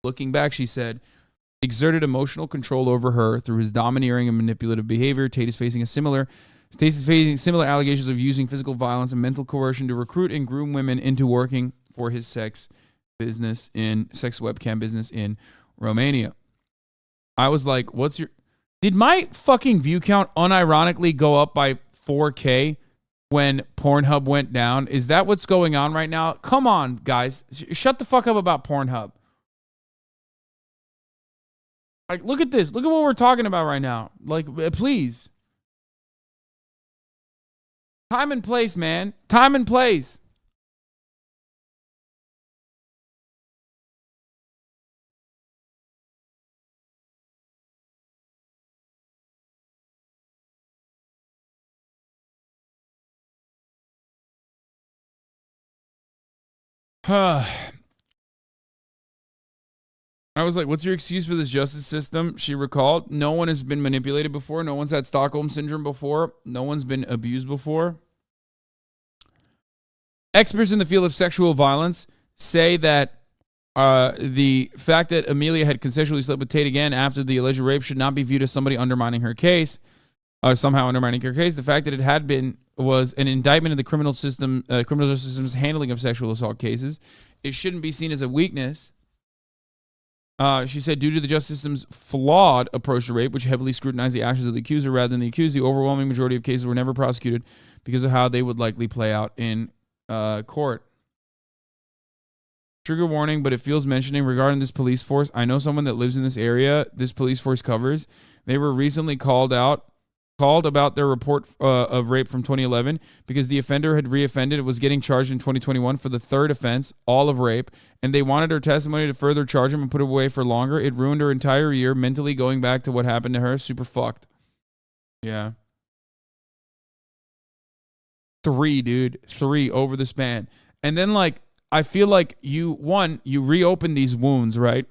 Looking back, she said, exerted emotional control over her through his domineering and manipulative behavior. Tate is facing similar allegations of using physical violence and mental coercion to recruit and groom women into working for his sex webcam business in Romania. I was like, did my fucking view count unironically go up by 4K when Pornhub went down? Is that what's going on right now? Come on, guys. Shut the fuck up about Pornhub. Like, look at this. Look at what we're talking about right now. Like, please. Time and place, man. Time and place. I was like, what's your excuse for this justice system? She recalled, no one has been manipulated before. No one's had Stockholm Syndrome before. No one's been abused before. Experts in the field of sexual violence say that the fact that Amelia had consensually slept with Tate again after the alleged rape should not be viewed as somebody undermining her case, somehow undermining her case. The fact that it had been was an indictment of the criminal justice system's handling of sexual assault cases. It shouldn't be seen as a weakness. She said, due to the justice system's flawed approach to rape, which heavily scrutinized the actions of the accuser rather than the accused, the overwhelming majority of cases were never prosecuted because of how they would likely play out in court. Trigger warning, but it feels mentioning regarding this police force. I know someone that lives in this area this police force covers. They were recently called about their report of rape from 2011 because the offender had reoffended and was getting charged in 2021 for the third offense, all of rape, and they wanted her testimony to further charge him and put it away for longer. It ruined her entire year, mentally going back to what happened to her. Super fucked. Yeah. 3, dude. 3 over the span. And then, like, I feel like you reopen these wounds, right?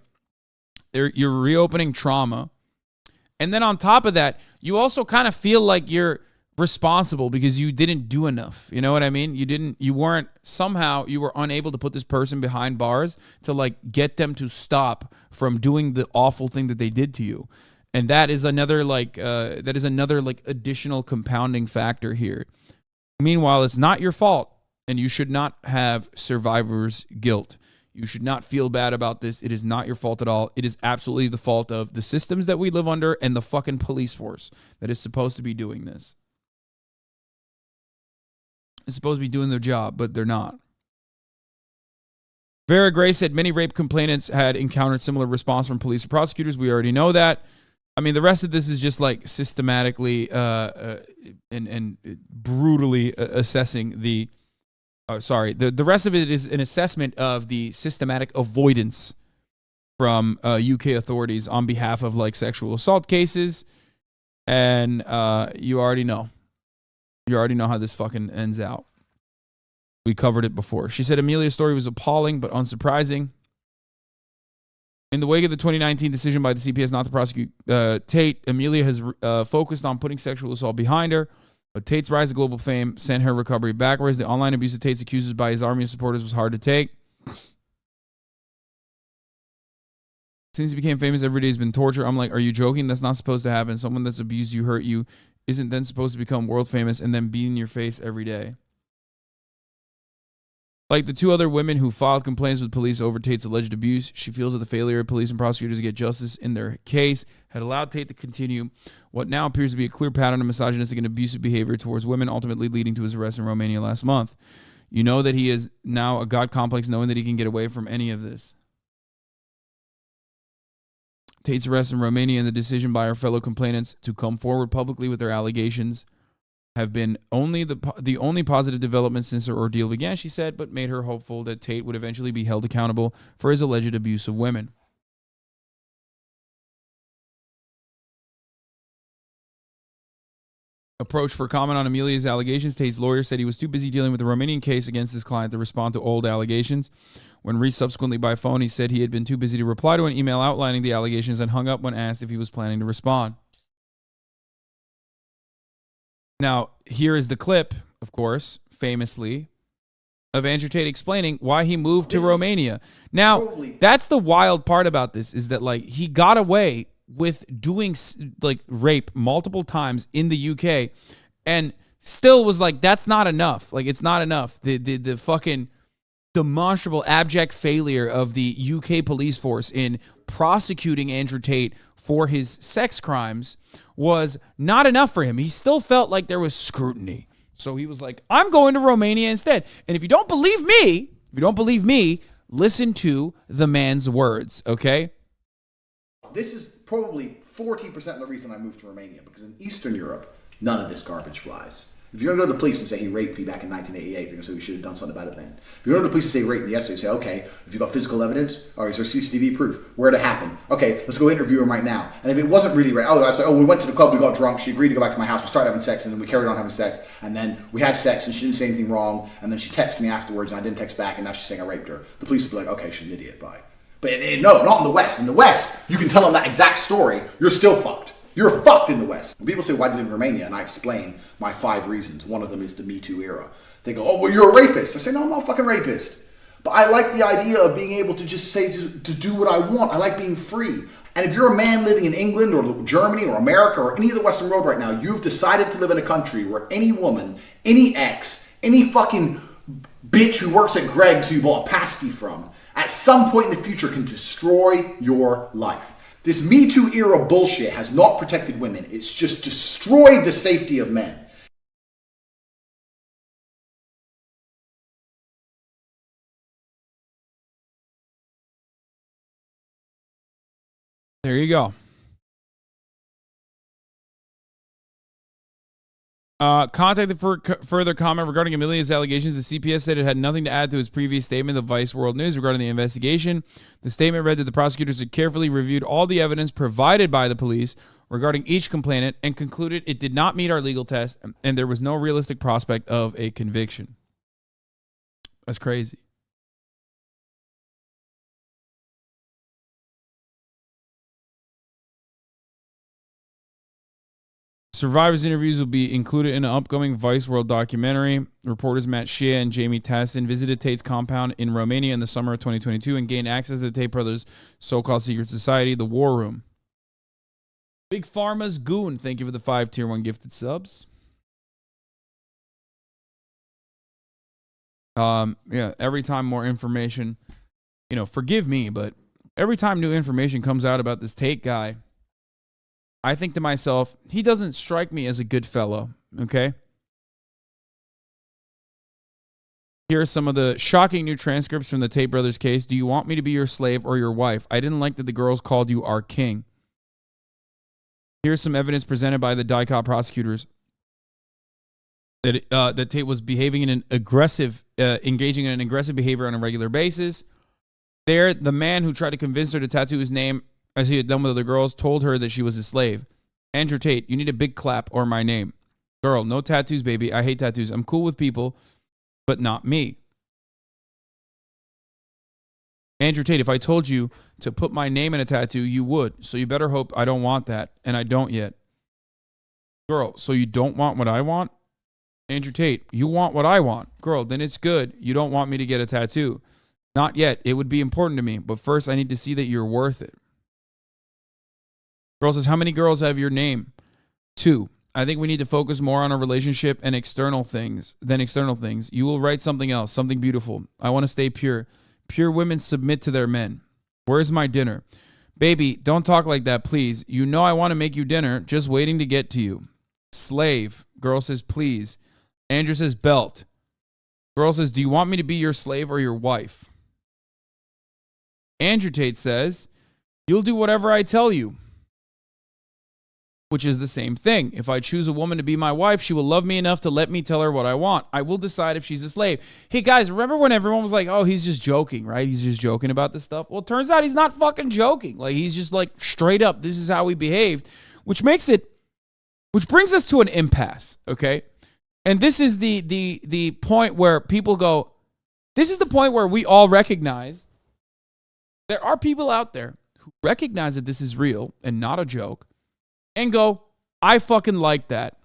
You're reopening trauma. And then on top of that, you also kind of feel like you're responsible because you didn't do enough. You know what I mean? You were unable to put this person behind bars to like get them to stop from doing the awful thing that they did to you. And that is another additional compounding factor here. Meanwhile, it's not your fault, and you should not have survivor's guilt. You should not feel bad about this. It is not your fault at all. It is absolutely the fault of the systems that we live under and the fucking police force that is supposed to be doing this. It's supposed to be doing their job, but they're not. Vera Gray said many rape complainants had encountered similar response from police or prosecutors. We already know that. I mean, the rest of this is just like systematically and brutally assessing the. The rest of it is an assessment of the systematic avoidance from UK authorities on behalf of like sexual assault cases, and you already know. You already know how this fucking ends out. We covered it before. She said Amelia's story was appalling but unsurprising. In the wake of the 2019 decision by the CPS not to prosecute Tate, Amelia has focused on putting sexual assault behind her. But Tate's rise to global fame sent her recovery backwards. The online abuse of Tate's accusers by his army of supporters was hard to take. Since he became famous, every day has been torture. I'm like, are you joking? That's not supposed to happen. Someone that's abused you, hurt you, isn't then supposed to become world famous and then be in your face every day. Like the two other women who filed complaints with police over Tate's alleged abuse, she feels that the failure of police and prosecutors to get justice in their case had allowed Tate to continue what now appears to be a clear pattern of misogynistic and abusive behavior towards women, ultimately leading to his arrest in Romania last month. You know that he is now a God complex, knowing that he can get away from any of this. Tate's arrest in Romania and the decision by our fellow complainants to come forward publicly with their allegations have been the only positive development since her ordeal began, she said, but made her hopeful that Tate would eventually be held accountable for his alleged abuse of women. Approach for comment on Amelia's allegations. Tate's lawyer said he was too busy dealing with the Romanian case against his client to respond to old allegations. When reached subsequently by phone, he said he had been too busy to reply to an email outlining the allegations and hung up when asked if he was planning to respond. Now, here is the clip, of course, famously, of Andrew Tate explaining why he moved to Romania. Now, that's the wild part about this, is that like he got away with doing like rape multiple times in the UK and still was like, that's not enough. Like, it's not enough. The fucking demonstrable abject failure of the UK police force in prosecuting Andrew Tate for his sex crimes was not enough for him. He still felt like there was scrutiny. So he was like, I'm going to Romania instead. And if you don't believe me, listen to the man's words, okay? This is probably 40% of the reason I moved to Romania, because in Eastern Europe, none of this garbage flies. If you're going to go to the police and say he raped me back in 1988, they're going to say we should have done something about it then. If you go to the police and say he raped me yesterday, say, okay, if you've got physical evidence, or is there CCTV proof? Where did it happen? Okay, let's go interview him right now. And if it wasn't really rape, I'd say, we went to the club, we got drunk, she agreed to go back to my house, we started having sex, and then we carried on having sex, and then we had sex, and she didn't say anything wrong, and then she texted me afterwards, and I didn't text back, and now she's saying I raped her. The police would be like, okay, she's an idiot, bye. But no, not in the West. In the West, you can tell them that exact story, you're still fucked. You're fucked in the West. When people say, why did you live in Romania? And I explain my 5 reasons. One of them is the Me Too era. They go, oh, well, you're a rapist. I say, no, I'm not a fucking rapist. But I like the idea of being able to just say, to do what I want. I like being free. And if you're a man living in England or Germany or America or any of the Western world right now, you've decided to live in a country where any woman, any ex, any fucking bitch who works at Greg's who you bought a pasty from, at some point in the future can destroy your life. This Me Too era bullshit has not protected women. It's just destroyed the safety of men. There you go. Contacted for further comment regarding Amelia's allegations, the CPS said it had nothing to add to its previous statement of Vice World News regarding the investigation. The statement read that the prosecutors had carefully reviewed all the evidence provided by the police regarding each complainant and concluded it did not meet our legal test and there was no realistic prospect of a conviction. That's crazy. Survivors interviews will be included in an upcoming Vice World documentary. Reporters Matt Shea and Jamie Tassin visited Tate's compound in Romania in the summer of 2022 and gained access to the Tate brothers' so-called secret society, the War Room. Big Pharma's Goon, thank you for the 5 tier 1 gifted subs. Yeah, every time more information, forgive me, but every time new information comes out about this Tate guy, I think to myself, he doesn't strike me as a good fellow, okay? Here are some of the shocking new transcripts from the Tate brothers case. Do you want me to be your slave or your wife? I didn't like that the girls called you our king. Here's some evidence presented by the DICOT prosecutors that Tate was behaving in an aggressive, engaging in an aggressive behavior on a regular basis. There, the man who tried to convince her to tattoo his name, as he had done with other girls, told her that she was a slave. Andrew Tate, you need a big clap or my name. Girl, no tattoos, baby. I hate tattoos. I'm cool with people, but not me. Andrew Tate, if I told you to put my name in a tattoo, you would. So you better hope I don't want that, and I don't yet. Girl, so you don't want what I want? Andrew Tate, you want what I want. Girl, then it's good. You don't want me to get a tattoo. Not yet. It would be important to me, but first I need to see that you're worth it. Girl says, how many girls have your name? 2. I think we need to focus more on our relationship and external things than external things. You will write something else, something beautiful. I want to stay pure. Pure women submit to their men. Where's my dinner? Baby, don't talk like that, please. You know I want to make you dinner, just waiting to get to you. Slave. Girl says, please. Andrew says, belt. Girl says, do you want me to be your slave or your wife? Andrew Tate says, you'll do whatever I tell you. Which is the same thing. If I choose a woman to be my wife, she will love me enough to let me tell her what I want. I will decide if she's a slave. Hey, guys, remember when everyone was like, oh, he's just joking, right? He's just joking about this stuff. Well, it turns out he's not fucking joking. Like, he's just like, straight up, this is how we behaved, which brings us to an impasse, okay? And this is the point where people go, this is the point where we all recognize there are people out there who recognize that this is real and not a joke, and go, I fucking like that.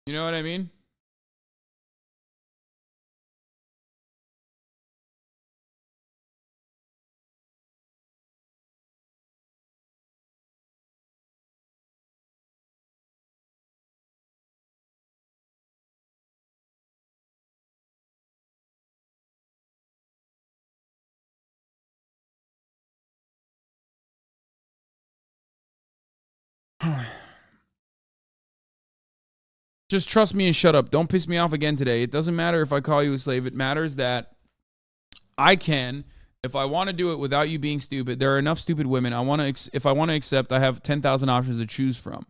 You know what I mean? Just trust me and shut up. Don't piss me off again today. It doesn't matter if I call you a slave. It matters that I can, if I want to do it without you being stupid. There are enough stupid women. If I want to accept, I have 10,000 options to choose from.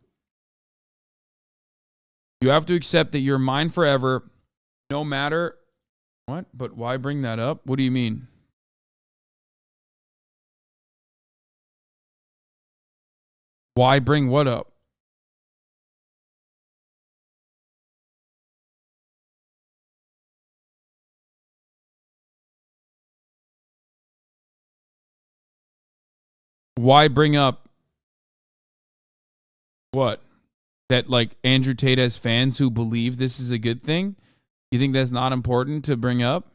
You have to accept that you're mine forever, no matter what. But why bring that up? What do you mean? Why bring what up? Why bring up what? That like Andrew Tate has fans who believe this is a good thing? You think that's not important to bring up?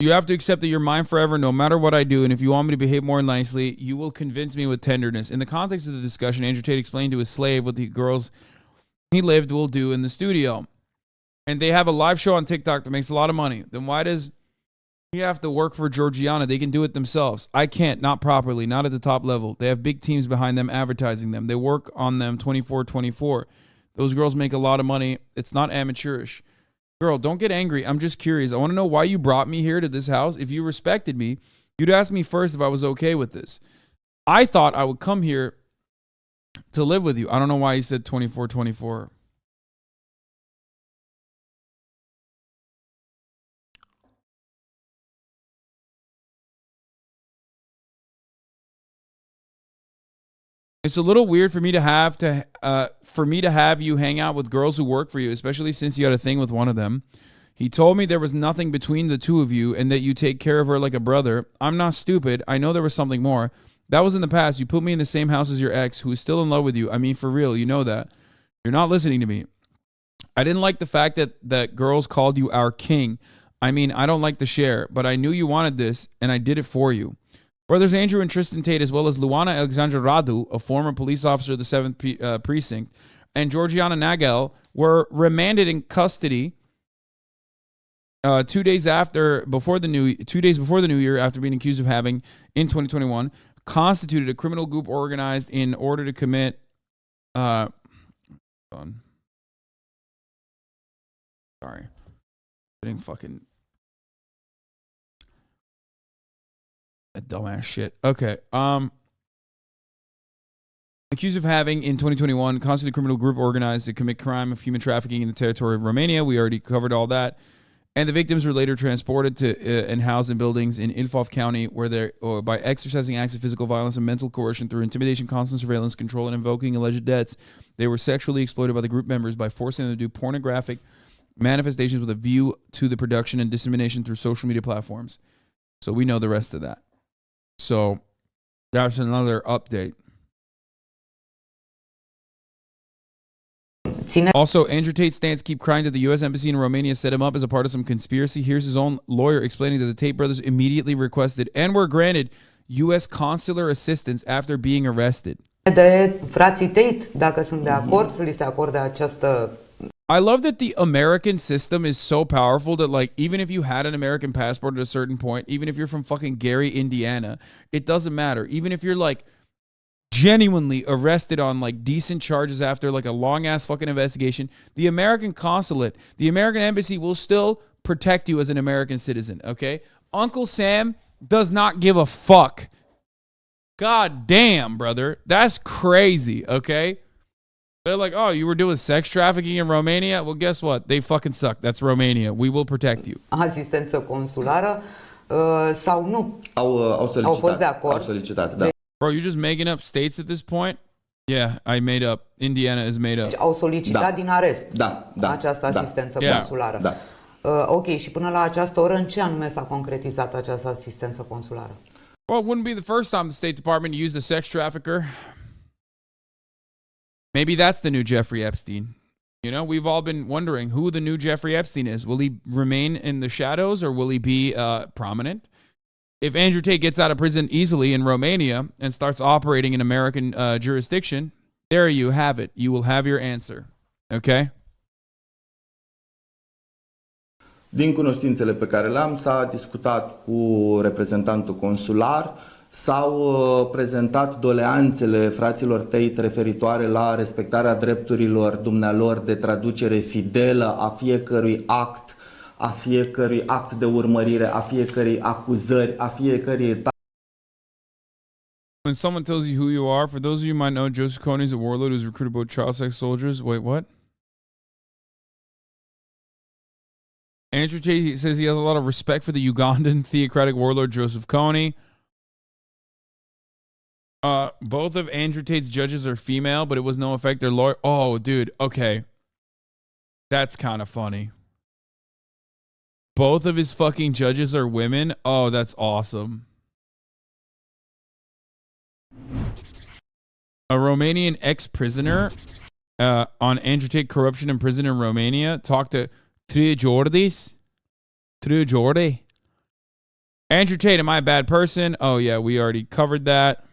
You have to accept that you're mine forever, no matter what I do. And if you want me to behave more nicely, you will convince me with tenderness. In the context of the discussion, Andrew Tate explained to his slave what the girls he lived will do in the studio. And they have a live show on TikTok that makes a lot of money. Then why does he have to work for Georgiana? They can do it themselves. I can't, not properly, not at the top level. They have big teams behind them advertising them. They work on them 24/24. Those girls make a lot of money. It's not amateurish. Girl, don't get angry. I'm just curious. I want to know why you brought me here to this house. If you respected me, you'd ask me first if I was okay with this. I thought I would come here to live with you. I don't know why he said 24/24. It's a little weird for me to have you hang out with girls who work for you, especially since you had a thing with one of them. He told me there was nothing between the two of you and that you take care of her like a brother. I'm not stupid. I know there was something more. That was in the past. You put me in the same house as your ex, who is still in love with you. I mean, for real, you know that. You're not listening to me. I didn't like the fact that girls called you our king. I mean, I don't like to share, but I knew you wanted this, and I did it for you. Brothers Andrew and Tristan Tate, as well as Luana Alexandra Radu, a former police officer of the 7th Precinct, and Georgiana Nagel were remanded in custody 2 days before the new year, after being accused of having, in 2021, constituted a criminal group organized in order to commit. Sorry, getting fucking that dumbass shit. Okay. Accused of having, in 2021, constituted a criminal group organized to commit crime of human trafficking in the territory of Romania. We already covered all that. And the victims were later transported to and housed in buildings in Ilfov County, where by exercising acts of physical violence and mental coercion through intimidation, constant surveillance, control, and invoking alleged debts, they were sexually exploited by the group members by forcing them to do pornographic manifestations with a view to the production and dissemination through social media platforms. So we know the rest of that. So that's another update. Also, Andrew Tate's stance keep crying that the U.S. Embassy in Romania set him up as a part of some conspiracy. Here's his own lawyer explaining that the Tate brothers immediately requested and were granted U.S. consular assistance after being arrested. De frații Tate, dacă sunt de acord să li se acorde această. I love that the American system is so powerful that, like, even if you had an American passport at a certain point, even if you're from fucking Gary, Indiana, it doesn't matter. Even if you're, like, genuinely arrested on, like, decent charges after, like, a long-ass fucking investigation, the American consulate, the American embassy will still protect you as an American citizen, okay? Uncle Sam does not give a fuck. God damn, brother. That's crazy, okay? They're like, oh, you were doing sex trafficking in Romania? Well, guess what? They fucking suck. That's Romania. We will protect you. Asistență consulară sau nu? Au fost de acord. Au solicitat, da. Bro, you're just making up states at this point? Yeah, I made up. Indiana is made up. Au solicitat din arest Da. această asistență consulară. Da. Ok, și până la această oră, în ce anume s-a concretizat această asistență consulară? Well, it wouldn't be the first time the State Department used a sex trafficker. Maybe that's the new Jeffrey Epstein. You know, we've all been wondering who the new Jeffrey Epstein is. Will he remain in the shadows or will he be prominent? If Andrew Tate gets out of prison easily in Romania and starts operating in American jurisdiction, there you have it. You will have your answer. Okay? Din cunoștințele pe care le-am, s-a discutat cu reprezentantul consular, s-au prezentat doleanțele fraților Tate referitoare la respectarea drepturilor dumnealor de traducere fidelă a fiecărui act de urmărire, a fiecărei acuzări, a fiecărei etape. When someone tells you who you are, for those of you who might know, Joseph Kony is a warlord who's recruited both child sex soldiers. Wait, what? Andrew Tate says he has a lot of respect for the Ugandan theocratic warlord Joseph Kony. Both of Andrew Tate's judges are female, but it was no effect. Their lawyer. Oh, dude. Okay. That's kind of funny. Both of his fucking judges are women. Oh, that's awesome. A Romanian ex-prisoner on Andrew Tate corruption in prison in Romania talked to True Jordi. Andrew Tate, am I a bad person? Oh, yeah, we already covered that.